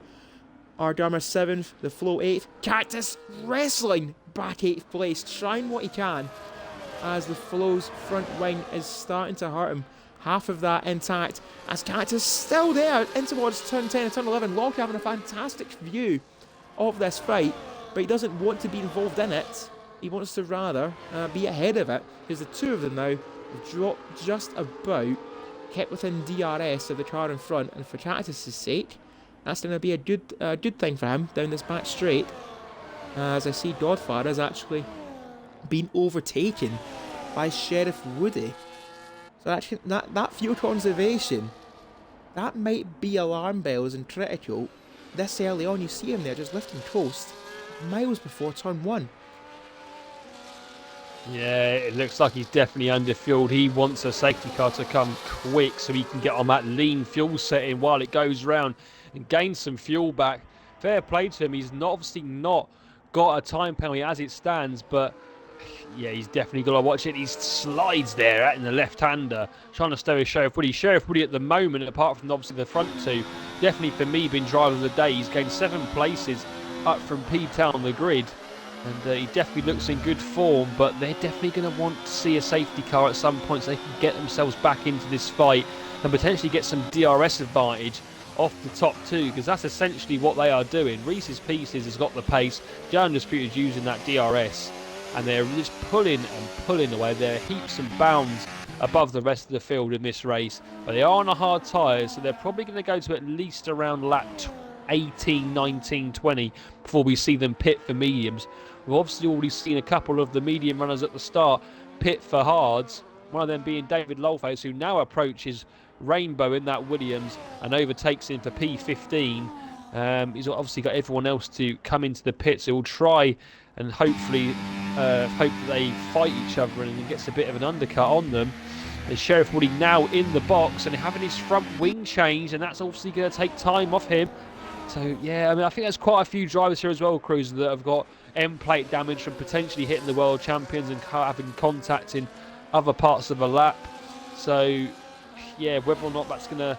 Ardurmer 7th, the flow 8th. Cactus wrestling back 8th place, trying what he can as the flow's front wing is starting to hurt him. Half of that intact as Cactus still there in towards turn 10 and turn 11. Locke having a fantastic view of this fight, but he doesn't want to be involved in it. He wants to rather be ahead of it, because the two of them now have dropped just about, kept within DRS of the car in front, and for Cactus's sake, that's going to be a good thing for him down this back straight. As I see, Godfather has actually been overtaken by Sheriff Woody. So actually, that fuel conservation, that might be alarm bells and critical. This early on, you see him there just lifting coast, miles before turn 1. Yeah, it looks like he's definitely underfueled. He wants a safety car to come quick so he can get on that lean fuel setting while it goes round and gain some fuel back. Fair play to him. He's obviously not got a time penalty as it stands, but yeah, he's definitely got to watch it. He slides there in the left-hander, trying to stow his Sheriff Woody. Sheriff Woody at the moment, apart from obviously the front two, definitely for me been driver of the day. He's gained 7 places up from P10 on the grid, and he definitely looks in good form, but they're definitely going to want to see a safety car at some point so they can get themselves back into this fight and potentially get some DRS advantage off the top two, because that's essentially what they are doing. Reese's Pieces has got the pace, the Undisputed using that DRS, and they're just pulling and pulling away. They're heaps and bounds above the rest of the field in this race, but they are on a hard tyre, so they're probably going to go to at least around lap 18, 19, 20 before we see them pit for mediums. We've obviously already seen a couple of the medium runners at the start pit for hards, one of them being David Lolface, who now approaches Rainbow in that Williams and overtakes him for P15. He's obviously got everyone else to come into the pits who will try and hopefully hope that they fight each other and gets a bit of an undercut on them. There's Sheriff Woody now in the box and having his front wing changed, and that's obviously going to take time off him. So yeah, I mean, I think there's quite a few drivers here as well, Cruiser, that have got end plate damage from potentially hitting the world champions and having contact in other parts of a lap. So yeah, whether or not that's going to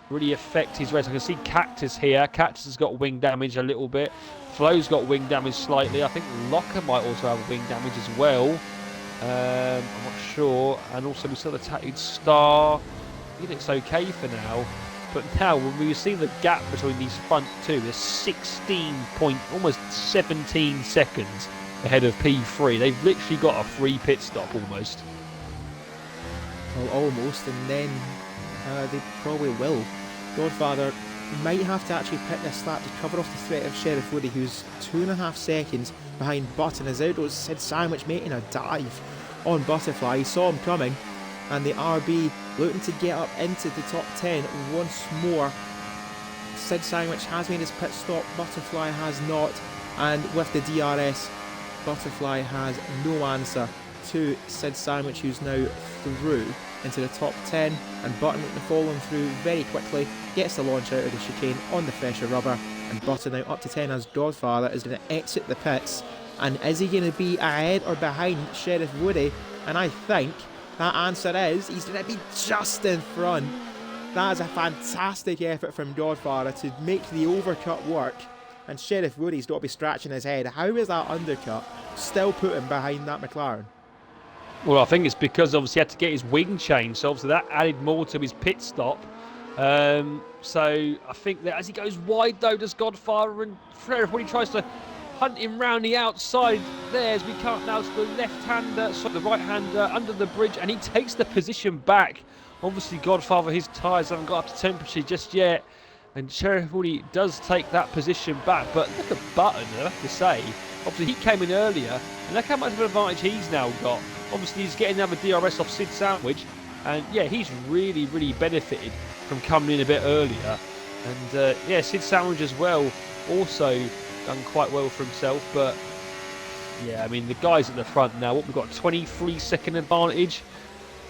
really affect his race. I can see Cactus here. Cactus has got wing damage a little bit. Flo's got wing damage slightly. I think Locker might also have wing damage as well. I'm not sure. And also we saw the Tattooed Star. I think it's okay for now. But now when we see the gap between these front two, there's 16 point, almost 17 seconds ahead of P3. They've literally got a free pit stop almost. Well, almost, and then they probably will. Godfather might have to actually pit this lap to cover off the threat of Sheriff Woody, who's 2.5 seconds behind Button. As out goes Sid Sandwich making a dive on Butterfly. He saw him coming, and the RB looking to get up into the top 10 once more. Sid Sandwich has made his pit stop, Butterfly has not, and with the DRS, Butterfly has no answer to Sid Sandwich, who's now through into the top 10, and Button looking to follow him through very quickly, gets the launch out of the chicane on the fresher rubber, and Button now up to 10 as Godfather is going to exit the pits. And is he going to be ahead or behind Sheriff Woody? And I think that answer is he's going to be just in front. That is a fantastic effort from Godfather to make the overcut work, and Sheriff Woody's got to be scratching his head. How is that undercut still put him behind that McLaren? Well, I think it's because obviously he had to get his wing changed, so obviously that added more to his pit stop. So I think that as he goes wide though, does Godfather, and Sheriff Woody tries to hunt him round the outside there as we come now to the left-hander, sorry, the right-hander under the bridge, and he takes the position back. Obviously Godfather, his tyres haven't got up to temperature just yet, and Sheriff Woody does take that position back. But look at Button, I have to say. Obviously he came in earlier, and look how much of an advantage he's now got. Obviously he's getting another DRS off Sid Sandwich, and yeah, he's really benefited from coming in a bit earlier. And yeah, Sid Sandwich as well also done quite well for himself. But yeah, I mean, the guys at the front now, what we've got, 23-second advantage.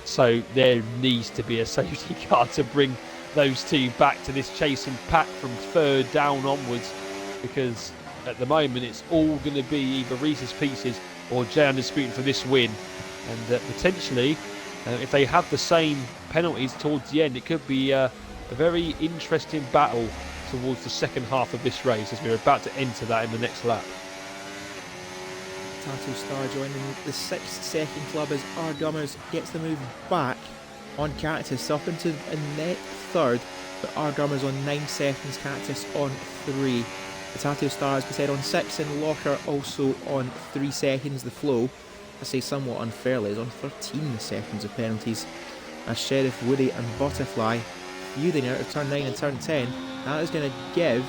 So there needs to be a safety car to bring those two back to this chasing pack from third down onwards, because at the moment it's all going to be either Reese's Pieces or J Undisputed for this win. And potentially, if they have the same penalties towards the end, it could be a very interesting battle towards the second half of this race, as we're about to enter that in the next lap. Tattoo Star joining the 6-second club as our Gummers gets the move back on Cactus up into a net third, but our Gummers on 9 seconds, Cactus on 3. The Tattoo Star, as we said, on 6, and Locker also on 3 seconds. The Flow, I say somewhat unfairly, is on 13 seconds of penalties, as Sheriff, Woody and Butterfly feuding out of turn 9 and turn 10. That is going to give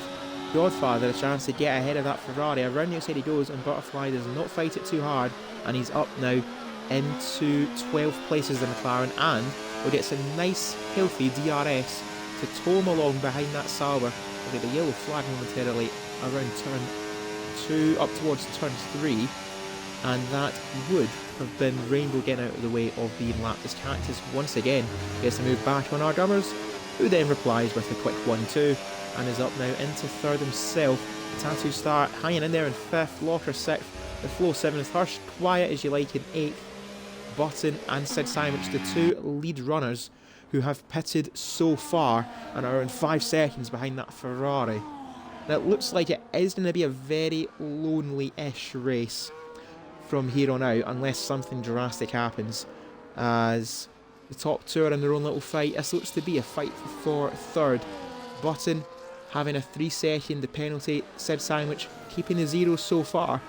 Godfather a chance to get ahead of that Ferrari. Around the outside he goes, and Butterfly does not fight it too hard, and he's up now into 12 places, the McLaren, and will get some nice healthy DRS to tow him along behind that Sauber. We'll get the yellow flag momentarily around turn 2 up towards turn 3, and that would have been Rainbow getting out of the way of being lapped, as Cactus once again gets to move back on our Gummers, who then replies with a quick 1-2 and is up now into third himself. Tattoo Star hanging in there in 5th, Locker 6th, the Flow 7th, Hirsch quiet as you like in 8th, Button and Sid Sandwich, the 2 lead runners who have pitted so far and are in 5 seconds behind that Ferrari. Now it looks like it is going to be a very lonely-ish race from here on out, unless something drastic happens, as the top 2 are in their own little fight. This looks to be a fight for third. Button having a 3-second penalty, Sid Sandwich keeping the 0 so far,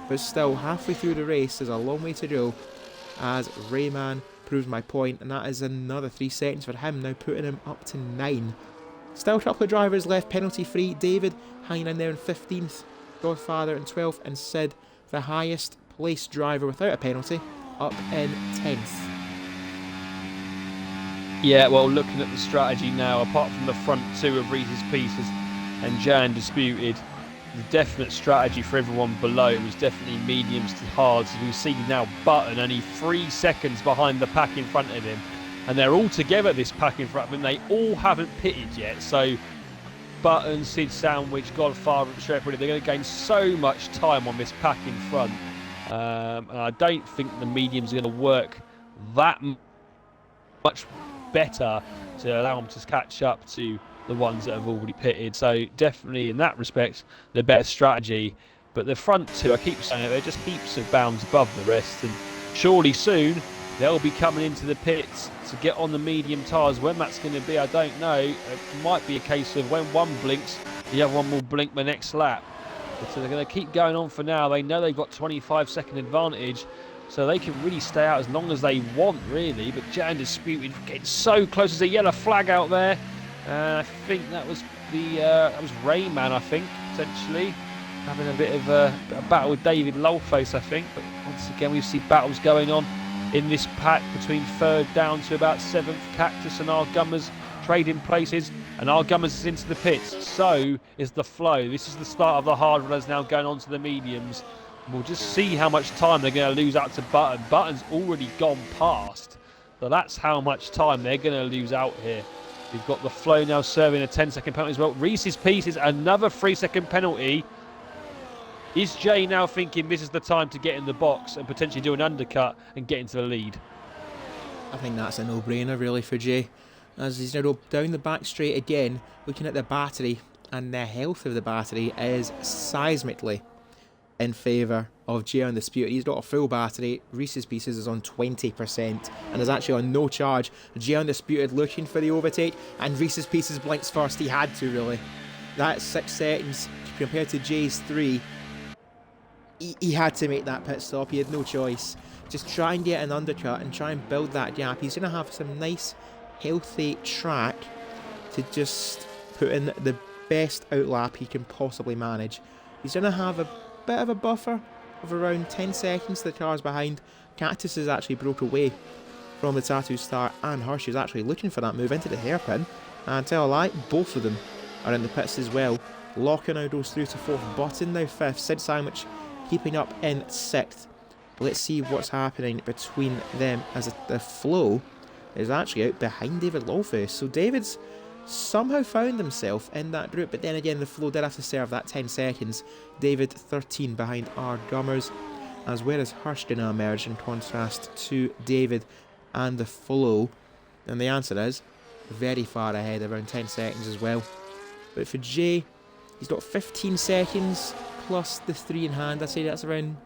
but still halfway through the race. There's a long way to go, as Rayman proves my point, and that is another 3 seconds for him, now putting him up to 9. Still a couple of drivers left penalty free. David hanging in there in 15th, Godfather in 12th, and Sid, the highest placed driver without a penalty, up in 10th. Yeah, well, looking at the strategy now, apart from the front 2 of Reese's Pieces and Jan Disputed, the definite strategy for everyone below was definitely mediums to hards. As we see now, Button only 3 seconds behind the pack in front of him, and they're all together, this pack in front of him. They all haven't pitted yet, so Button, Sid Sandwich, Godfather and Sheriff, they're going to gain so much time on this pack in front, and I don't think the mediums are going to work that much better to allow them to catch up to the ones that have already pitted. So definitely in that respect the better strategy, but the front 2, I keep saying it, they're just heaps of bounds above the rest, and surely soon they'll be coming into the pits to get on the medium tyres. When that's going to be, I don't know. It might be a case of when one blinks, the other one will blink the next lap. But so they're going to keep going on for now. They know they've got 25-second advantage, so they can really stay out as long as they want, really. But Jan Disputed getting so close. There's a yellow flag out there. I think that was that was Rayman, I think, potentially having a bit of a battle with David Lolface, I think. But once again, we see battles going on in this pack between third down to about 7th. Cactus and our Gummers trading places, and our Gummers is into the pits. So is the Flow. This is the start of the hard runners now going on to the mediums. We'll just see how much time they're going to lose out to Button. Button's already gone past, so that's how much time they're going to lose out here. We've got the Flow now serving a 10-second penalty as well. Reese's Pieces, another 3-second penalty. Is Jay now thinking this is the time to get in the box and potentially do an undercut and get into the lead? I think that's a no-brainer really for Jay, as he's now down the back straight again, looking at the battery, and the health of the battery is seismically in favour of Jay Undisputed. He's got a full battery. Reese's Pieces is on 20% and is actually on no charge. Jay Undisputed looking for the overtake, and Reese's Pieces blinks first. He had to, really. That's 6 seconds compared to Jay's 3. He had to make that pit stop. He had no choice. Just try and get an undercut and try and build that gap. He's going to have some nice, healthy track to just put in the best outlap he can possibly manage. He's going to have a bit of a buffer of around 10 seconds. The car's behind. Cactus has actually broke away from the Tattoo Star, and Hirsch is actually looking for that move into the hairpin. And tell a lie, both of them are in the pits as well. Locker now goes through to 4th. Button now 5th. Sid Sandwich keeping up in 6th. Let's see what's happening between them, as the Flow is actually out behind David Lawface. So David's somehow found himself in that group, but then again the flow did have to serve that 10 seconds. David 13 behind our Gummers, as where is Hirsch going to emerge in contrast to David and the flow? And the answer is very far ahead, around 10 seconds as well. But for Jay, he's got 15 seconds plus the 3 in hand. I'd say that's around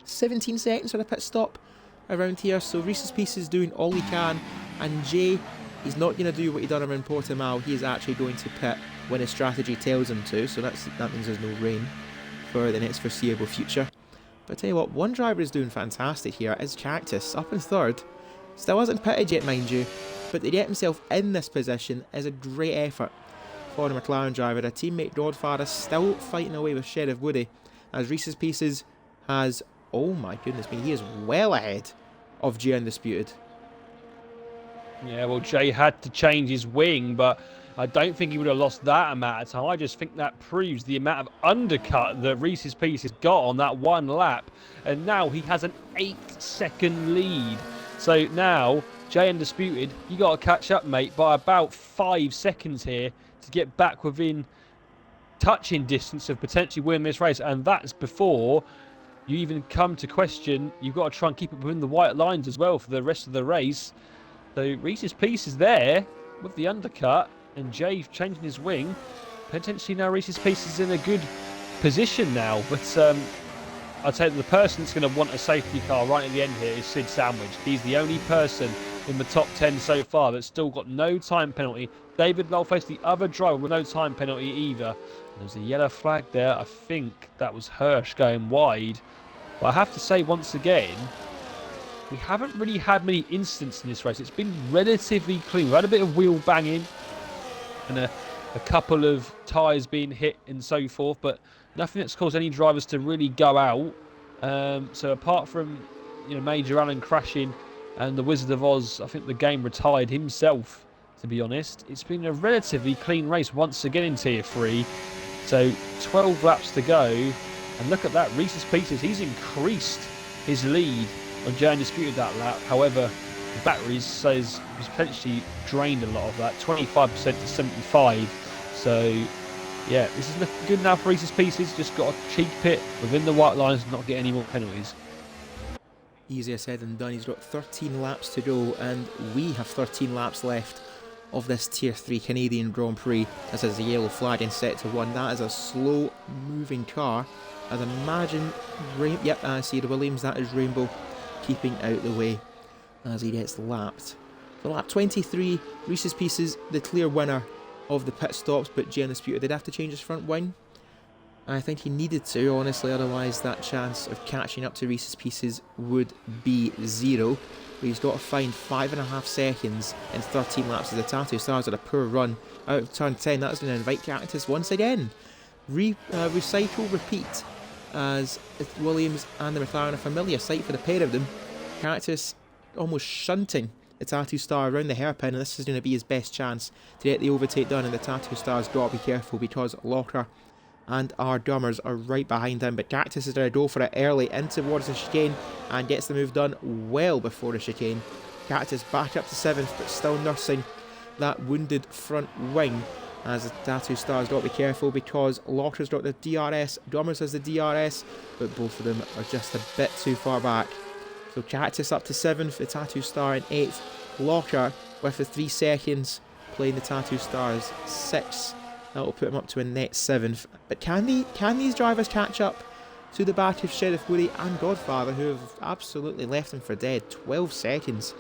17 seconds for the pit stop around here. So Reese's Pieces doing all he can, and Jay, he's not going to do what he done around Portimao. He is actually going to pit when his strategy tells him to. So that means there's no rain for the next foreseeable future. But I tell you what, one driver is doing fantastic here is Cactus, up in third. Still hasn't pitted yet, mind you, but to get himself in this position is a great effort for the McLaren driver. A teammate Godfather still fighting away with Sheriff Woody, as Reese's Pieces has, oh my goodness me, he is well ahead of G Undisputed. Yeah, well, Jay had to change his wing, but I don't think he would have lost that amount of time. I just think that proves the amount of undercut that Reese's Pieces got on that one lap. And now he has an 8-second lead. So now, Jay Undisputed, you got to catch up, mate, by about 5 seconds here to get back within touching distance of potentially winning this race. And that's before you even come to question. You've got to try and keep it within the white lines as well for the rest of the race. So Reese's Pieces there with the undercut, and Jay changing his wing. Potentially now Reese's Pieces in a good position now. But I'd say that the person that's going to want a safety car right at the end here is Sid Sandwich. He's the only person in the top 10 so far that's still got no time penalty. David Lawface, the other driver, with no time penalty either. And there's a yellow flag there. I think that was Hirsch going wide. But I have to say once again, we haven't really had many incidents in this race. It's been relatively clean. We've had a bit of wheel banging and a couple of tyres being hit and so forth, but nothing that's caused any drivers to really go out. So apart from Major Allen crashing and the Wizard of Oz, I think the game retired himself, to be honest. It's been a relatively clean race once again in Tier 3. So 12 laps to go, and look at that, Reese's Pieces, he's increased his lead on Jay Undisputed that lap. However, the batteries says he's potentially drained a lot of that, 25% to 75. So yeah, this is looking good now for Reese's Pieces. Just got to cheek pit within the white lines and not get any more penalties. Easier said than done. He's got 13 laps to go, and we have 13 laps left of this Tier 3 Canadian Grand Prix. This is a yellow flag and set to 1. That is a slow moving car. I'd imagine, yep, I see the Williams, that is Rainbow keeping out the way as he gets lapped. For lap 23, Reese's Pieces, the clear winner of the pit stops, but Jay Undisputed did have to change his front wing. I think he needed to, honestly, otherwise that chance of catching up to Reese's Pieces would be 0. But he's got to find 5.5 seconds in 13 laps as the Tattoo Stars had a poor run out of turn 10. That's going to invite Cactus once again. Recycle, repeat, as Williams and the McLaren, a familiar sight for the pair of them. Cactus almost shunting the Tattoo Star around the hairpin, and this is going to be his best chance to get the overtake done, and the Tattoo Star's got to be careful because Locker and our Dummers are right behind him. But Cactus is going to go for it early in towards the chicane and gets the move done well before the chicane. Cactus back up to 7th, but still nursing that wounded front wing, as the Tattoo Star's got to be careful because Locker's got the DRS, Dummers has the DRS, but both of them are just a bit too far back. So Cactus up to 7th, the Tattoo Star in 8th, Locker with the 3 seconds, playing the Tattoo Stars 6. That will put him up to a net 7th. But can these drivers catch up to the back of Sheriff Woody and Godfather, who have absolutely left him for dead? 12 seconds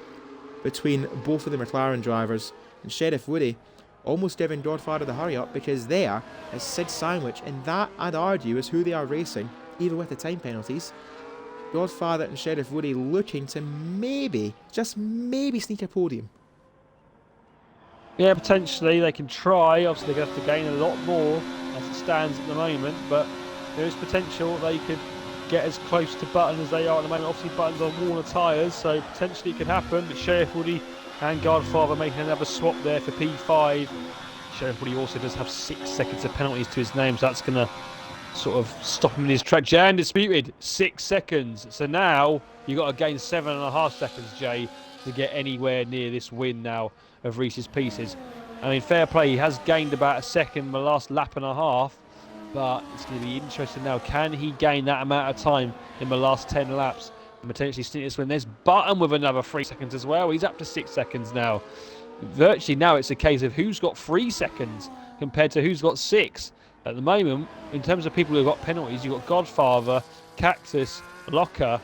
between both of the McLaren drivers, and Sheriff Woody almost giving Godfather the hurry up, because there is Sid Sandwich, and that, I'd argue, is who they are racing, even with the time penalties. Godfather and Sheriff Woody looking to maybe, just maybe, sneak a podium. Yeah, potentially they can try. Obviously they're going to have to gain a lot more as it stands at the moment, but there is potential they could get as close to Button as they are at the moment. Obviously Button's on Warner tyres, so potentially it could happen, but Sheriff Woody and Godfather making another swap there for P5. Sheriff Woody also does have 6 seconds of penalties to his name, so that's going to sort of stop him in his track. Jay Undisputed, 6 seconds. So now you've got to gain 7.5 seconds, Jay, to get anywhere near this win now of Reese's Pieces. I mean, fair play, he has gained about a second in the last lap and a half, but it's going to be interesting now. Can he gain that amount of time in the last 10 laps and potentially sneak this win? There's Button with another 3 seconds as well. He's up to 6 seconds now. Virtually now it's a case of who's got 3 seconds compared to who's got 6. At the moment, in terms of people who've got penalties, you've got Godfather, Cactus, Locker,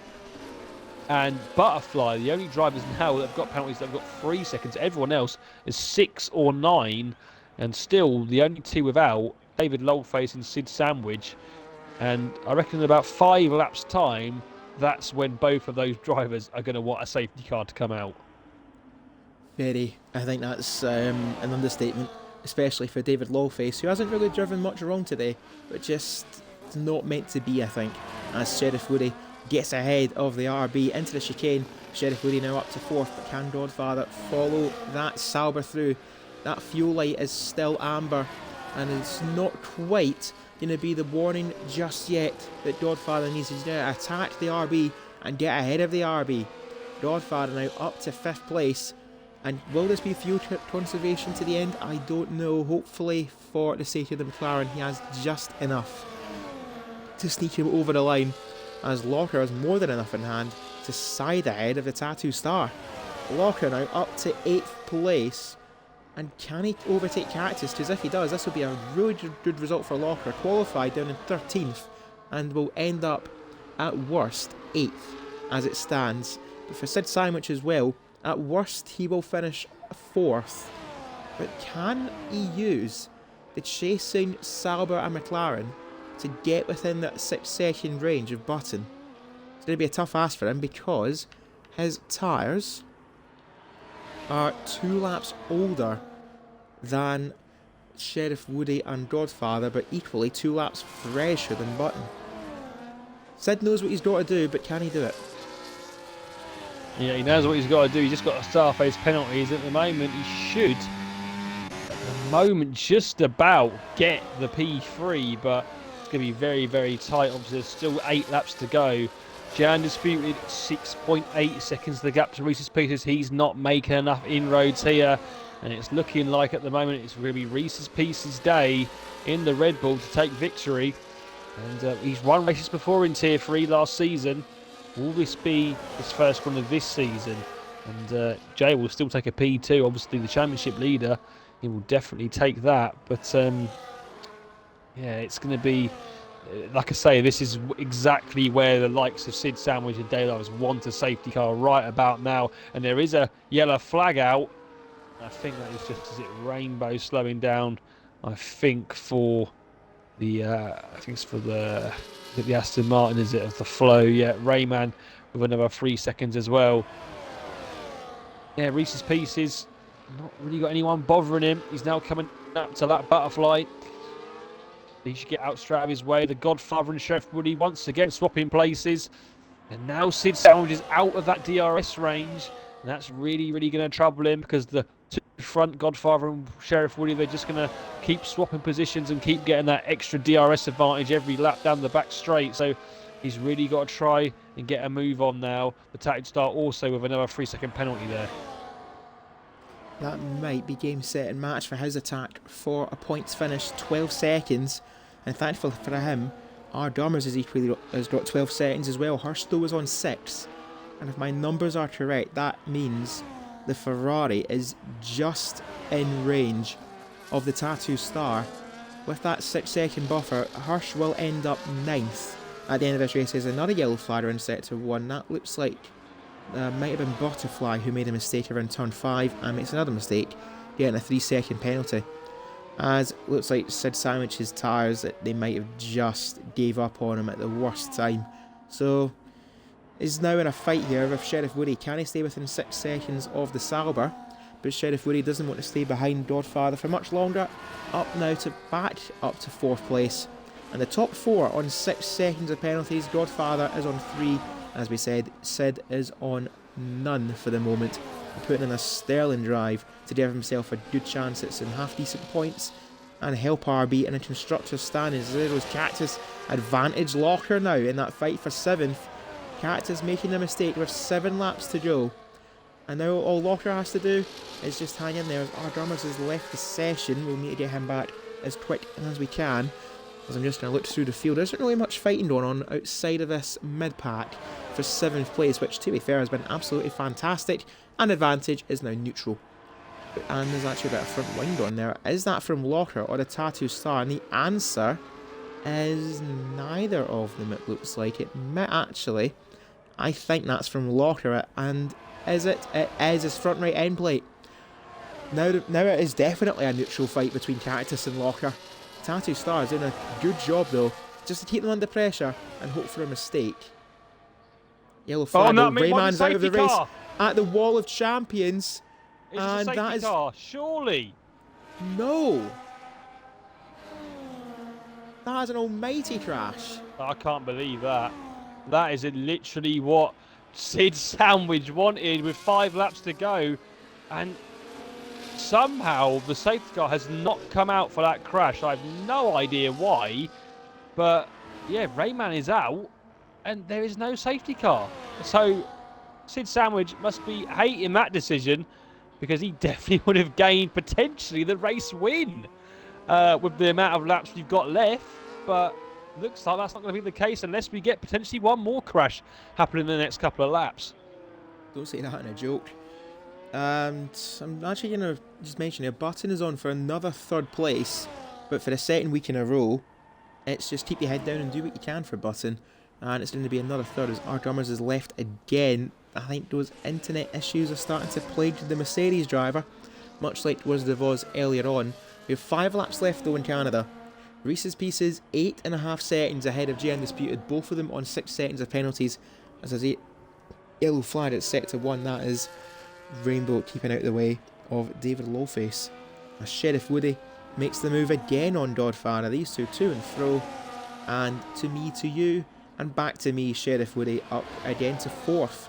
and Butterfly. The only drivers now that have got penalties that have got 3 seconds. Everyone else is 6 or 9, and still the only two without, David Longface and Sid Sandwich. And I reckon in about 5 laps' time, that's when both of those drivers are going to want a safety car to come out. Very. I think that's an understatement, especially for David Lawface, who hasn't really driven much wrong today, but just not meant to be, I think, as Sheriff Woody gets ahead of the RB into the chicane. Sheriff Woody now up to 4th, but can Godfather follow that Sauber through? That fuel light is still amber, and it's not quite going to be the warning just yet that Godfather needs to attack the RB and get ahead of the RB. Godfather now up to 5th place. And will this be fuel conservation to the end? I don't know. Hopefully, for the sake of the McLaren, he has just enough to sneak him over the line, as Locker has more than enough in hand to side ahead of the Tattoo Star. Locker now up to 8th place. And can he overtake Cactus? Because if he does, this will be a really good result for Locker. Qualified down in 13th and will end up at worst 8th as it stands. But for Sid Sandwich as well, at worst he will finish 4th. But can he use the chasing Sauber and McLaren to get within that 6-second range of Button? It's going to be a tough ask for him because his tyres are 2 laps older than Sheriff Woody and Godfather, but equally 2 laps fresher than Button. Sid knows what he's got to do, but can he do it? Yeah, he knows what he's got to do. He's just got to start face penalties. At the moment, he should, at the moment, just about get the P3, but it's going to be very, very tight. Obviously, there's still 8 laps to go. Jan disputed 6.8 seconds the gap to Reese's Pieces. He's not making enough inroads here, and it's looking like at the moment it's going to be Reese's Pieces' day in the Red Bull to take victory. And he's won races before in Tier 3 last season. Will this be his first one of this season? And Jay will still take a P2. Obviously, the championship leader, he will definitely take that. But yeah, it's going to be, like I say, this is exactly where the likes of Sid Sandwich and Daylovers want a safety car right about now. And there is a yellow flag out. I think that is just, is it Rainbow slowing down? I think for the, I think it's for the Aston Martin, is it, of the flow? Yeah, Rayman with another 3 seconds as well. Yeah, Reese's Pieces, not really got anyone bothering him. He's now coming up to that Butterfly. He should get out straight out of his way. The Godfather and Sheriff Woody once again swapping places. And now Sid Sandwich is out of that DRS range. And that's really, really going to trouble him, because the two front, Godfather and Sheriff Woody, they're just going to keep swapping positions and keep getting that extra DRS advantage every lap down the back straight. So he's really got to try and get a move on now. The Tattooed Star also with another 3-second penalty there. That might be game, set and match for his attack for a points finish, 12 seconds. And thankfully for him, our Dormers has got 12 seconds as well. Hursto was on 6. And if my numbers are correct, that means the Ferrari is just in range of the Tattoo Star. With that 6-second buffer, Hirsch will end up 9th at the end of this race. There's another yellow flag in sector 1. That looks like might have been Butterfly who made a mistake around turn 5 and makes another mistake, getting a 3-second penalty. As it looks like Sid Sandwich's tyres, that they might have just gave up on him at the worst time. So is now in a fight here with Sheriff Woody. Can he stay within 6 seconds of the Sauber? But Sheriff Woody doesn't want to stay behind Godfather for much longer. Up now to back up to 4th place. And the top 4 on 6 seconds of penalties. Godfather is on 3. As we said, Sid is on none for the moment. Putting in a sterling drive to give himself a good chance at some half-decent points and help RB in a constructor's standings. There goes Cactus. Advantage Locker now in that fight for 7th. Cactus making a mistake with 7 laps to go. And now all Locker has to do is just hang in there. As our drummers has left the session, we'll need to get him back as quick as we can. As I'm just going to look through the field, there isn't really much fighting going on outside of this mid-pack for 7th place, which to be fair has been absolutely fantastic. And advantage is now neutral. And there's actually a bit of front wind on there. Is that from Locker or the Tattoo Star? And the answer is neither of them, it looks like. It might actually. I think that's from Locker. And is it? It is his front right end plate. Now it is definitely a neutral fight between Cactus and Locker. Tattoo Star is doing a good job though, just to keep them under pressure and hope for a mistake. Yellow flag. Rayman's out of the race at the Wall of Champions. It's a safety car, surely. No. That is an almighty crash. I can't believe that. That is literally what Sid Sandwich wanted with 5 laps to go. And somehow the safety car has not come out for that crash. I have no idea why. But yeah, Rayman is out and there is no safety car. So Sid Sandwich must be hating that decision, because he definitely would have gained potentially the race win with the amount of laps we've got left. But looks like that's not going to be the case unless we get potentially one more crash happening in the next couple of laps. Don't say that in a joke. And I'm actually going to just mention here, Button is on for another 3rd place, but for the 2nd week in a row, it's just keep your head down and do what you can for Button. And it's going to be another 3rd as our drummers is left again. I think those internet issues are starting to plague the Mercedes driver, much like was the Vos earlier on. We have 5 laps left though in Canada. Reese's Pieces 8.5 seconds ahead of G Undisputed, both of them on 6 seconds of penalties. As there's a yellow flag at sector 1, that is Rainbow keeping out the way of David Lowface. As Sheriff Woody makes the move again on Godfather. These two to and fro, and to me, to you, and back to me. Sheriff Woody up again to 4th.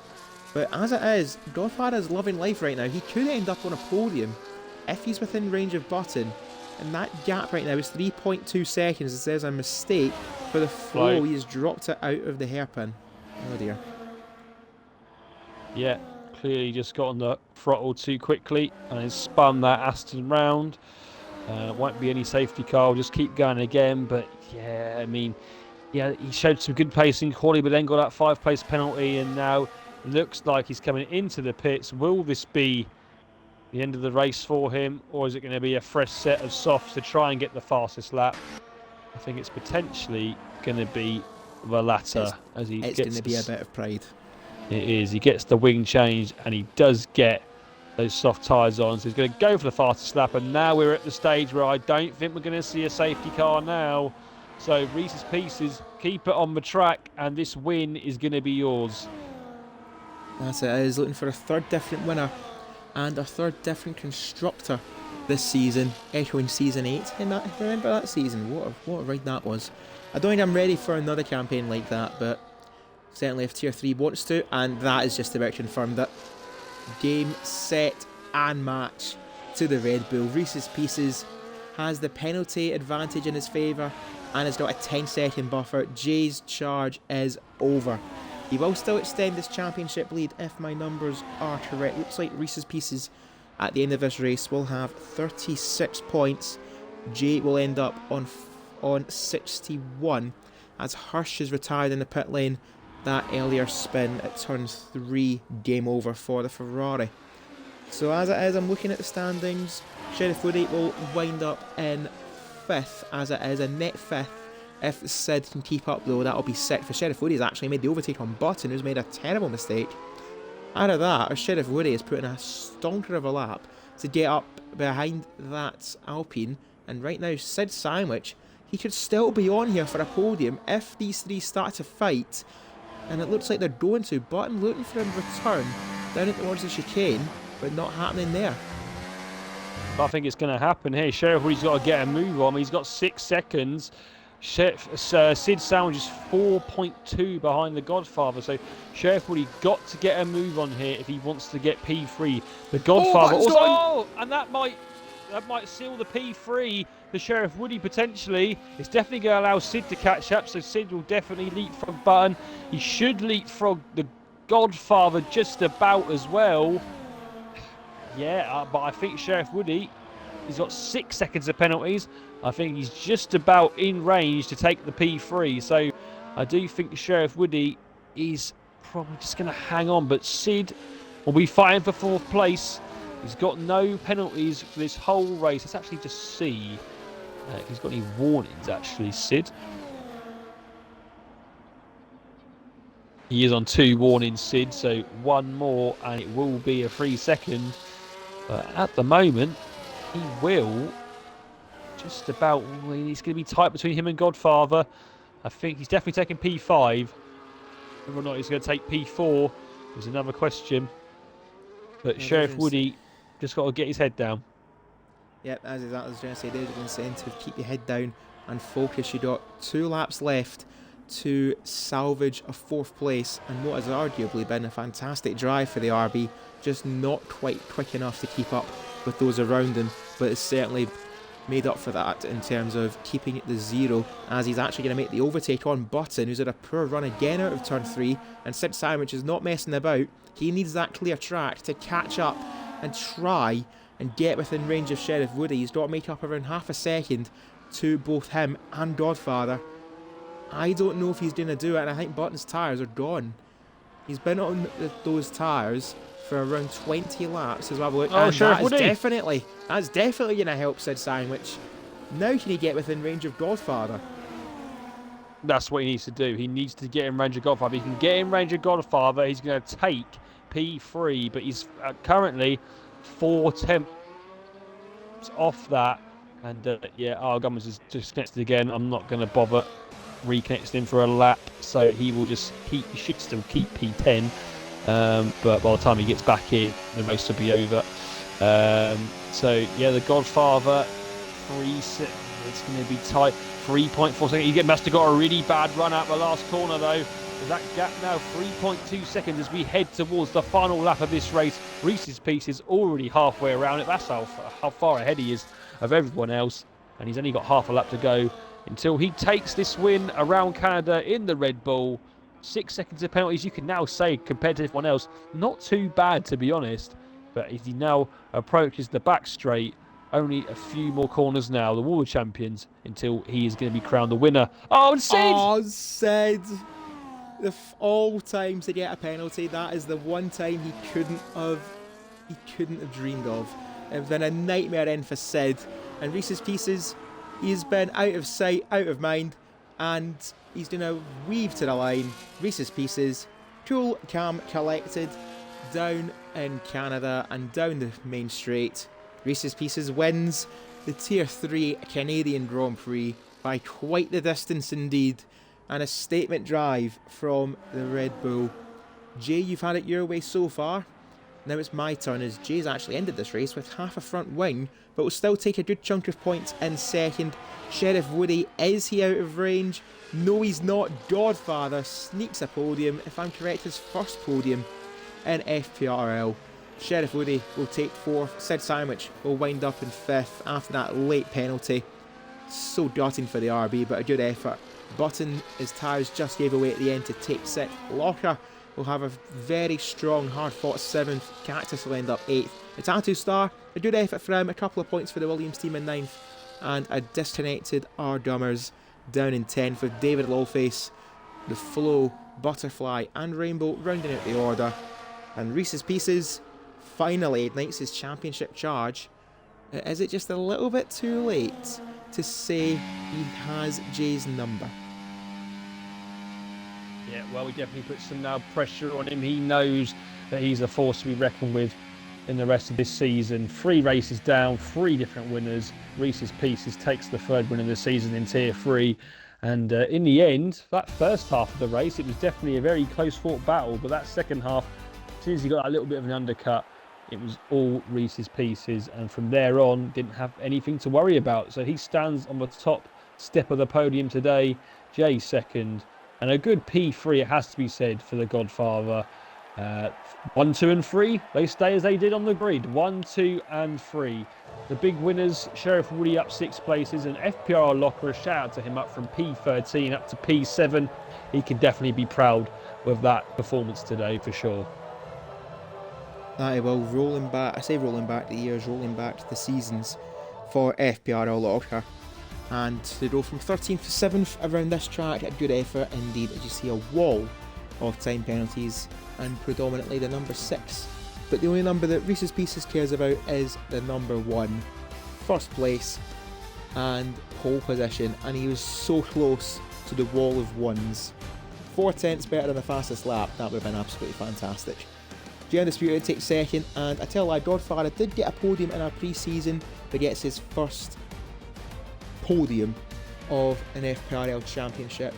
But as it is, Godfather's loving life right now. He could end up on a podium if he's within range of Button. And that gap right now is 3.2 seconds. It says a mistake for the flow. He has dropped it out of the hairpin. Oh dear. Yeah, clearly just got on the throttle too quickly and then spun that Aston round. Won't be any safety car. We'll just keep going again. But yeah, I mean, yeah, he showed some good pace in quali, but then got that 5th place penalty, and now looks like he's coming into the pits. Will this be the end of the race for him, or is it going to be a fresh set of softs to try and get the fastest lap? I think it's potentially going to be the latter. It's going to be a bit of pride. It is. He gets the wing change and he does get those soft tyres on. So he's going to go for the fastest lap. And now we're at the stage where I don't think we're going to see a safety car now. So Reese's Pieces, keep it on the track, and this win is going to be yours. That's it. He's looking for a 3rd different winner and a 3rd different constructor this season, echoing season 8. And remember that season? What a ride that was. I don't think I'm ready for another campaign like that, but certainly if Tier 3 wants to, and that is just about confirmed that game, set and match to the Red Bull. Reese's Pieces has the penalty advantage in his favour and has got a 10-second buffer. Jay's charge is over. He will still extend this championship lead if my numbers are correct. Looks like Reese's Pieces at the end of this race will have 36 points. Jay will end up on 61 as Hirsch is retired in the pit lane. That earlier spin at turn 3, game over for the Ferrari. So as it is, I'm looking at the standings. Sheriff Woody will wind up in 5th, as it is a net 5th. If Sid can keep up though, that'll be 6th. For Sheriff Woody has actually made the overtake on Button, who's made a terrible mistake. Out of that, our Sheriff Woody is putting a stonker of a lap to get up behind that Alpine. And right now, Sid Sandwich, he could still be on here for a podium if these 3 start to fight. And it looks like they're going to. Button looking for him to return down towards the chicane, but not happening there. I think it's going to happen here. Sheriff Woody's got to get a move on. He's got 6 seconds. Sid Sandwich is 4.2 behind the Godfather. So Sheriff Woody got to get a move on here if he wants to get P3. The Godfather and that might seal the P3 for Sheriff Woody potentially. It's definitely going to allow Sid to catch up. So Sid will definitely leapfrog Button. He should leapfrog the Godfather just about as well. Yeah, but I think Sheriff Woody, he's got 6 seconds of penalties. I think he's just about in range to take the P3. So I do think Sheriff Woody is probably just going to hang on. But Sid will be fighting for 4th place. He's got no penalties for this whole race. Let's actually just see if he's got any warnings, actually, Sid. He is on 2 warnings, Sid, so 1 more and it will be a 3-second. But at the moment, he will just about... It's going to be tight between him and Godfather. I think he's definitely taking P5. Whether or not he's going to take P4 is another question. But Yeah, Sheriff Woody just got to get his head down. Yep, as exactly as I was trying to say, there's an incentive. Keep your head down and focus. You got 2 laps left to salvage a 4th place and what has arguably been a fantastic drive for the RB, just not quite quick enough to keep up with those around him, but it's certainly made up for that in terms of keeping it to 0, as he's actually going to make the overtake on Button, who's had a poor run again out of turn 3, and Sid Sandwich is not messing about. He needs that clear track to catch up and try and get within range of Sheriff Woody. He's got to make up around half a second to both him and Godfather. I don't know if he's going to do it, and I think Button's tyres are gone. He's been on those tyres for around 20 laps as well. Oh, and Sheriff that's Woody. definitely going to help Sid Sandwich. Now can he get within range of Godfather? That's what he needs to do. He needs to get in range of Godfather. If he can get in range of Godfather, he's going to take P3, but he's currently 4 tenths off that. And yeah, our Gummers is disconnected again. I'm not going to bother reconnecting him for a lap, so he will just keep. He should still keep P10, but by the time he gets back in, the race will be over. So yeah, the Godfather it's going to be tight. 3.4 seconds. He must have got a really bad run out the last corner though. There's that gap now, 3.2 seconds as we head towards the final lap of this race. Reese's Piece is already halfway around it. That's how far ahead he is of everyone else, and he's only got half a lap to go until he takes this win around Canada in the Red Bull. 6 seconds of penalties, you can now say, compared to everyone else, not too bad to be honest. But as he now approaches the back straight, only a few more corners now, the World Champions, until he is going to be crowned the winner. Oh, and Sid! Oh, Sid! All times to get a penalty, that is the one time he couldn't have dreamed of. It's been a nightmare end for Sid. And Reese's Pieces, he's been out of sight, out of mind, and he's going to weave to the line. Reese's Pieces, cool, calm, collected, down in Canada and down the main straight. Reese's Pieces wins the Tier 3 Canadian Grand Prix by quite the distance indeed, and a statement drive from the Red Bull. Jay, you've had it your way so far. Now it's my turn, as Jay's actually ended this race with half a front wing, but will still take a good chunk of points in second. Sheriff Woody, is he out of range? No, he's not. Godfather sneaks a podium, if I'm correct, his first podium in FPRL. Sheriff Woody will take 4th. Sid Sandwich will wind up in 5th after that late penalty. So gutting for the RB, but a good effort. Button, his tyres just gave away at the end to take 6th. Locker will have a very strong, hard-fought 7th. Cactus will end up 8th. The Tattoo Star, a good effort for him. A couple of points for the Williams team in 9th. And a disconnected R Dummers down in 10th, with David Lawface, the Flow, Butterfly and Rainbow rounding out the order. And Reese's Pieces finally ignites his championship charge. Is it just a little bit too late to say he has Jay's number? Yeah, well, we definitely put some now pressure on him. He knows that he's a force to be reckoned with in the rest of this season. 3 races down, 3 different winners. Reese's Pieces takes the 3rd win of the season in Tier 3. And in the end, that first half of the race, it was definitely a very close-fought battle. But that second half, as soon as he got a little bit of an undercut, it was all Reese's Pieces. And from there on, didn't have anything to worry about. So he stands on the top step of the podium today. Jay second. And a good P3, it has to be said, for the Godfather. 1, 2 and 3, they stay as they did on the grid. 1, 2 and 3. The big winners, Sheriff Woody up 6 places, and FPRL Locker, a shout out to him, up from P13 up to P7. He can definitely be proud with that performance today for sure. Aye, well, rolling back, I say rolling back the years, rolling back the seasons for FPRL Locker. And they go from 13th to 7th around this track, a good effort indeed, as you see a wall of time penalties, and predominantly the number 6. But the only number that Reese's Pieces cares about is the number 1. First place and pole position, and he was so close to the wall of ones. 4/10 better than the fastest lap, that would have been absolutely fantastic. J Undisputed takes second, and I tell you, Godfather did get a podium in our pre-season, but gets his first podium of an FPRL championship.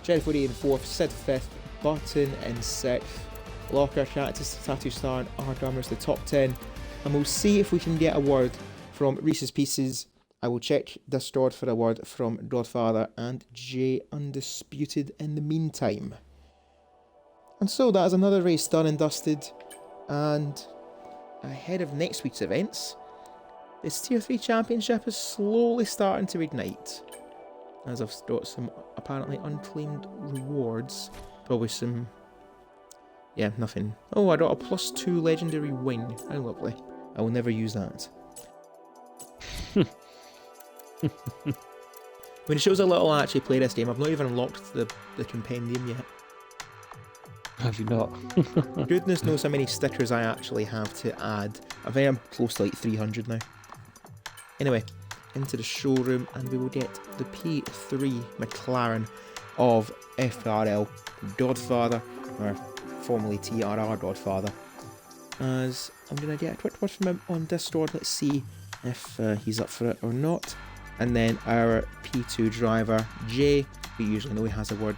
Sheriff Woody in 4th, Sid 5th, Button in 6th, Locker, Cactus, Tattoo Star and Ardummer's the top 10, and we'll see if we can get a word from Reese's Pieces. I will check Discord for a word from Godfather and J Undisputed in the meantime. And so that is another race done and dusted, and ahead of next week's events, this Tier 3 Championship is slowly starting to ignite, as I've got some apparently unclaimed rewards, probably some, yeah, nothing. Oh, I got a +2 legendary wing, how lovely. I will never use that. When it shows how little I actually play this game, I've not even unlocked the compendium yet. Have you not? Goodness knows how many stickers I actually have to add. I think I'm close to like 300 now. Anyway, into the showroom, and we will get the P3 McLaren of FPRL Godfather, or formerly TRR Godfather, as I'm going to get a quick word from him on Discord. Let's see if he's up for it or not. And then our P2 driver, Jay, we usually know he has a word,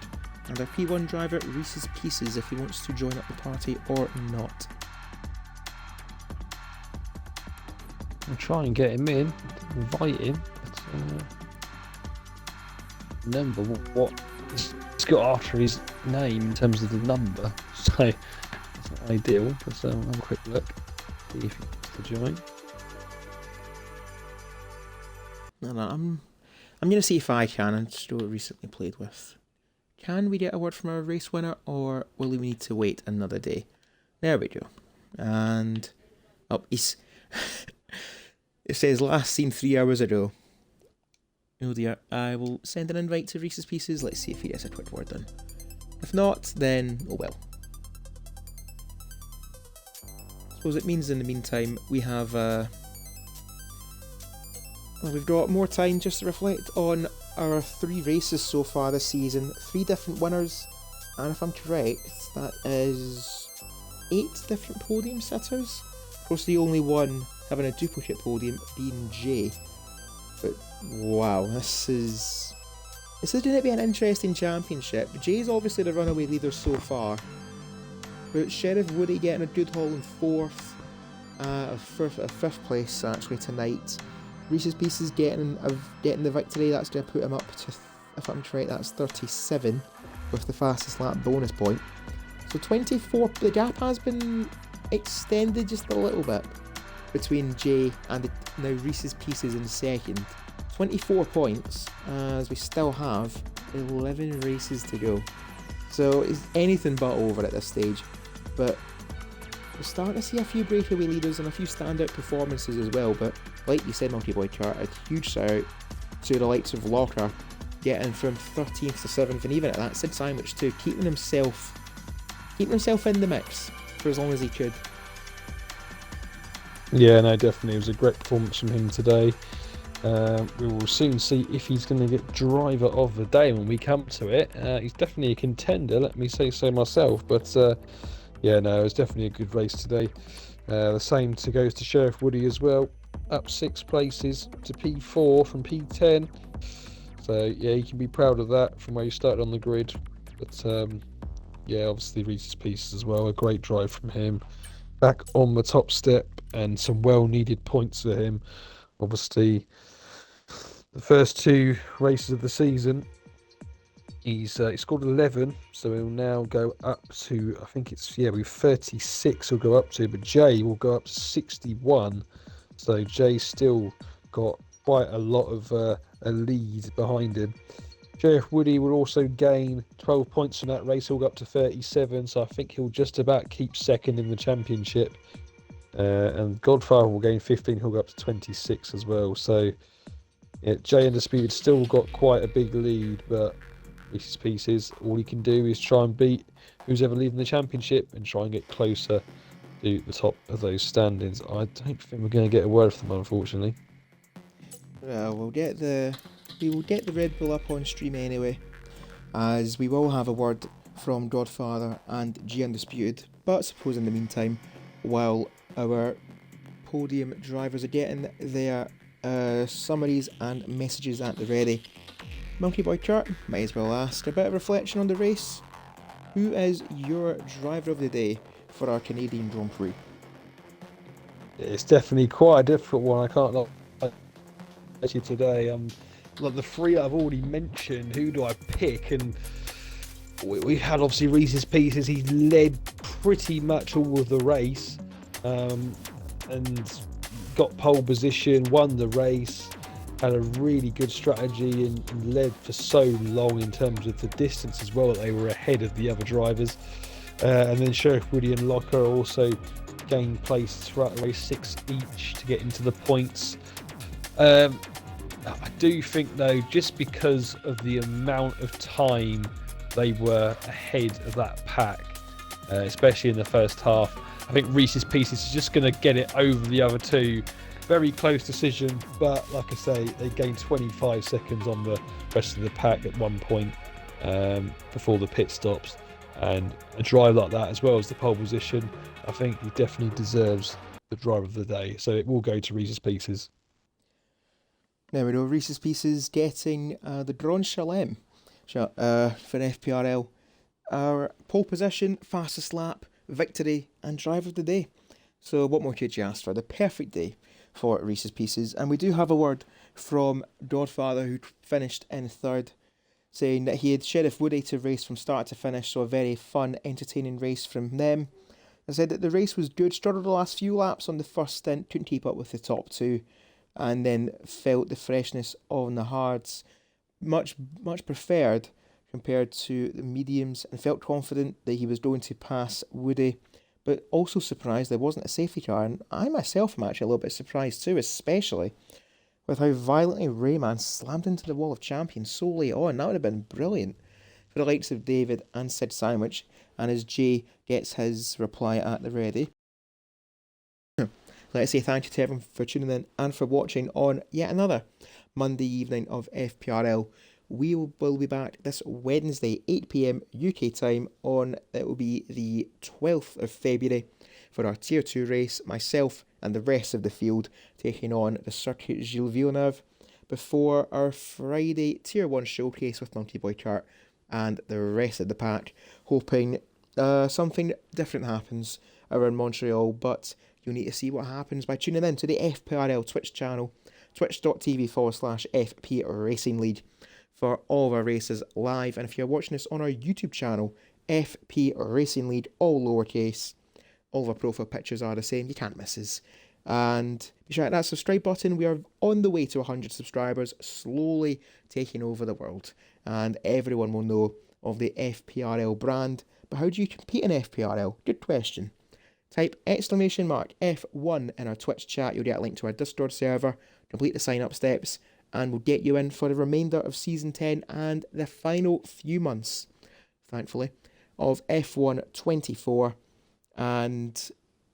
and our P1 driver, Reese's Pieces, if he wants to join up the party or not. I'll try and get him in, invite him, but remember what it's got after his name in terms of the number, so it's not ideal, but I'll have a quick look, see if he wants to join. No, I'm going to see if I can, and still recently played with. Can we get a word from our race winner, or will we need to wait another day? There we go. And he's it says last seen 3 hours ago. Oh dear. I will send an invite to Reese's Pieces. Let's see if he gets a quick word done. If not, then oh well. I suppose it means in the meantime we have well, we've got more time just to reflect on our 3 races so far this season. 3 different winners, and if I'm correct, that is 8 different podium sitters. Of course, the only one having a duplicate podium being Jay. But wow, this is going to be an interesting championship. Jay's obviously the runaway leader so far, but Sheriff Woody getting a good haul in 4th, a 5th place actually tonight. Reese's Pieces getting the victory. That's going to put him up to, if I'm correct, that's 37 with the fastest lap bonus point. So 24, the gap has been extended just a little bit between Jay and now Reese's Pieces in 2nd. 24 points, as we still have 11 races to go. So it's anything but over at this stage. But we're starting to see a few breakaway leaders and a few standout performances as well. But like you said, Monkey Boy Chart, a huge shout out to the likes of Locker, getting from 13th to 7th, and even at that, Sid Sandwich too, keeping himself in the mix for as long as he could. Yeah, no, definitely. It was a great performance from him today. We will soon see if he's going to get driver of the day when we come to it. He's definitely a contender, let me say so myself. But yeah, no, it was definitely a good race today. The same goes to Sheriff Woody as well. Up 6 places to P4 from P10. So yeah, you can be proud of that from where you started on the grid. But yeah, obviously Reese's Pieces as well. A great drive from him. Back on the top step and some well-needed points for him. Obviously, the first 2 races of the season, he scored 11, so he'll now go up to, I think it's, yeah, with 36 he'll go up to, but Jay will go up to 61. So Jay's still got quite a lot of a lead behind him. Sheriff Woody will also gain 12 points from that race. He'll go up to 37, so I think he'll just about keep second in the championship. And Godfather will gain 15, he'll go up to 26 as well. So yeah, Jay Undisputed still got quite a big lead, but Reese's Pieces, all he can do is try and beat who's ever leading the championship and try and get closer to the top of those standings. I don't think we're going to get a word from them, unfortunately. Well, we will get the Red Bull up on stream anyway, as we will have a word from Godfather and G Undisputed. But suppose in the meantime, while our podium drivers are getting their summaries and messages at the ready, Monkey Boy Kurt, might as well ask a bit of reflection on the race. Who is your driver of the day for our Canadian Grand Prix? It's definitely quite a difficult one. I can't lie to you today. Like the three I've already mentioned, who do I pick? And we had obviously Reese's Pieces. He led pretty much all of the race, and got pole position, won the race, had a really good strategy, and led for so long in terms of the distance as well that they were ahead of the other drivers. And then Sheriff Woody and Locker also gained place throughout the race, 6 each to get into the points. I do think though, just because of the amount of time they were ahead of that pack, especially in the first half, I think Reese's Pieces is just going to get it over the other two. Very close decision, but like I say, they gained 25 seconds on the rest of the pack at one point before the pit stops. And a drive like that, as well as the pole position, I think he definitely deserves the driver of the day. So it will go to Reese's Pieces. There we go, Reese's Pieces getting the Grand Chelem for FPRL. Our pole position, fastest lap, victory, and driver of the day. So what more could you ask for? The perfect day for Reese's Pieces. And we do have a word from Godfather, who finished in third, saying that he had Sheriff Woody to race from start to finish, so a very fun, entertaining race from them. They said that the race was good, struggled the last few laps on the first stint, couldn't keep up with the top two, and then felt the freshness on the hards much preferred compared to the mediums, and felt confident that he was going to pass Woody, but also surprised there wasn't a safety car. And I myself am actually a little bit surprised too, especially with how violently Rayman slammed into the wall of champions so late on. That would have been brilliant for the likes of David and Sid Sandwich. And as Jay gets his reply at the ready, let's say thank you to everyone for tuning in and for watching on yet another Monday evening of FPRL. We will be back this Wednesday, 8 PM UK time on, it will be the 12th of February for our Tier 2 race, myself and the rest of the field taking on the Circuit Gilles Villeneuve, before our Friday Tier 1 showcase with Monkey Boy Kart and the rest of the pack, hoping something different happens around Montreal, but you'll need to see what happens by tuning in to the FPRL Twitch channel, twitch.tv/FP Racing League, for all of our races live. And if you're watching this on our YouTube channel, FP Racing League, all lowercase, all of our profile pictures are the same, you can't miss us. And be sure to hit that subscribe button. We are on the way to 100 subscribers, slowly taking over the world, and everyone will know of the FPRL brand. But how do you compete in FPRL? Good question. Type !F1 in our Twitch chat, you'll get a link to our Discord server, complete the sign up steps, and we'll get you in for the remainder of Season 10 and the final few months, thankfully, of F1 24. And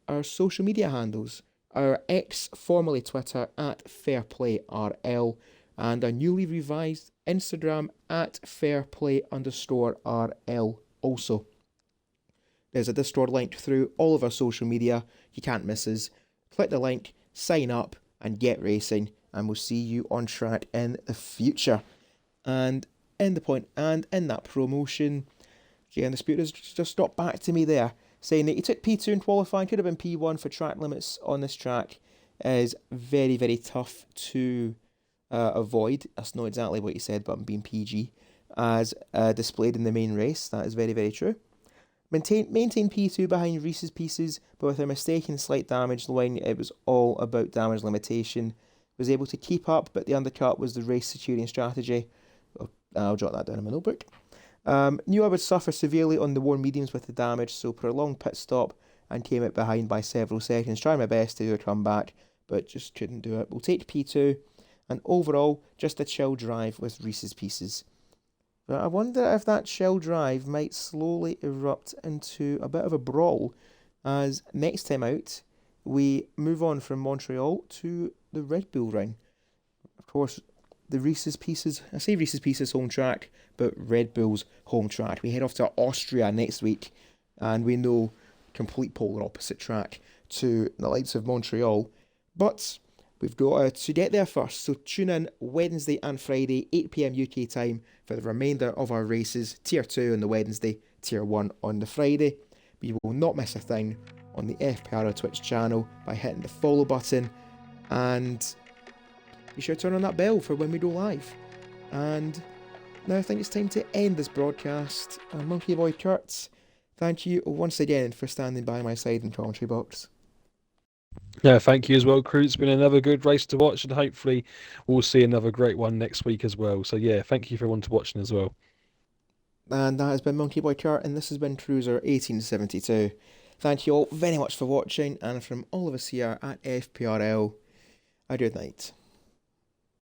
our social media handles, our X, formerly Twitter, at FairPlayRL, and our newly revised Instagram, at Fairplay_RL also. There's a Discord link through all of our social media, you can't miss us. Click the link, sign up, and get racing, and we'll see you on track in the future. And in that promotion, Jay Undisputed has just stopped back to me there, saying that he took P2 in qualifying, could have been P1 for track limits on this track. Is very, very tough to avoid. That's not exactly what he said, but I'm being PG. As displayed in the main race, that is very, very true. Maintain P2 behind Reese's Pieces, but with a mistake and slight damage line, it was all about damage limitation. Was able to keep up, but the undercut was the race securing strategy. I'll jot that down in my notebook. Knew I would suffer severely on the warm mediums with the damage, so prolonged pit stop and came out behind by several seconds. Tried my best to do a comeback, but just couldn't do it. We'll take P2, and overall, just a chill drive with Reese's Pieces. But I wonder if that chill drive might slowly erupt into a bit of a brawl, as next time out, we move on from Montreal to the Red Bull Ring. Of course, the Reese's Pieces, I say Reese's Pieces home track, but Red Bull's home track. We head off to Austria next week, and we know complete polar opposite track to the likes of Montreal. But we've got to get there first, so tune in Wednesday and Friday, 8 PM UK time, for the remainder of our races. Tier 2 on the Wednesday, Tier 1 on the Friday. You will not miss a thing on the FPRL Twitch channel by hitting the follow button, and be sure to turn on that bell for when we go live. And now I think it's time to end this broadcast. Monkey Boy Kurt, thank you once again for standing by my side in commentary box. Yeah, thank you as well, crew. It's been another good race to watch, and hopefully we'll see another great one next week as well. So yeah, thank you for everyone to watching as well. And that has been Monkey Boy Kurt, and this has been Cruiser 1872. Thank you all very much for watching, and from all of us here at FPRL, a good night.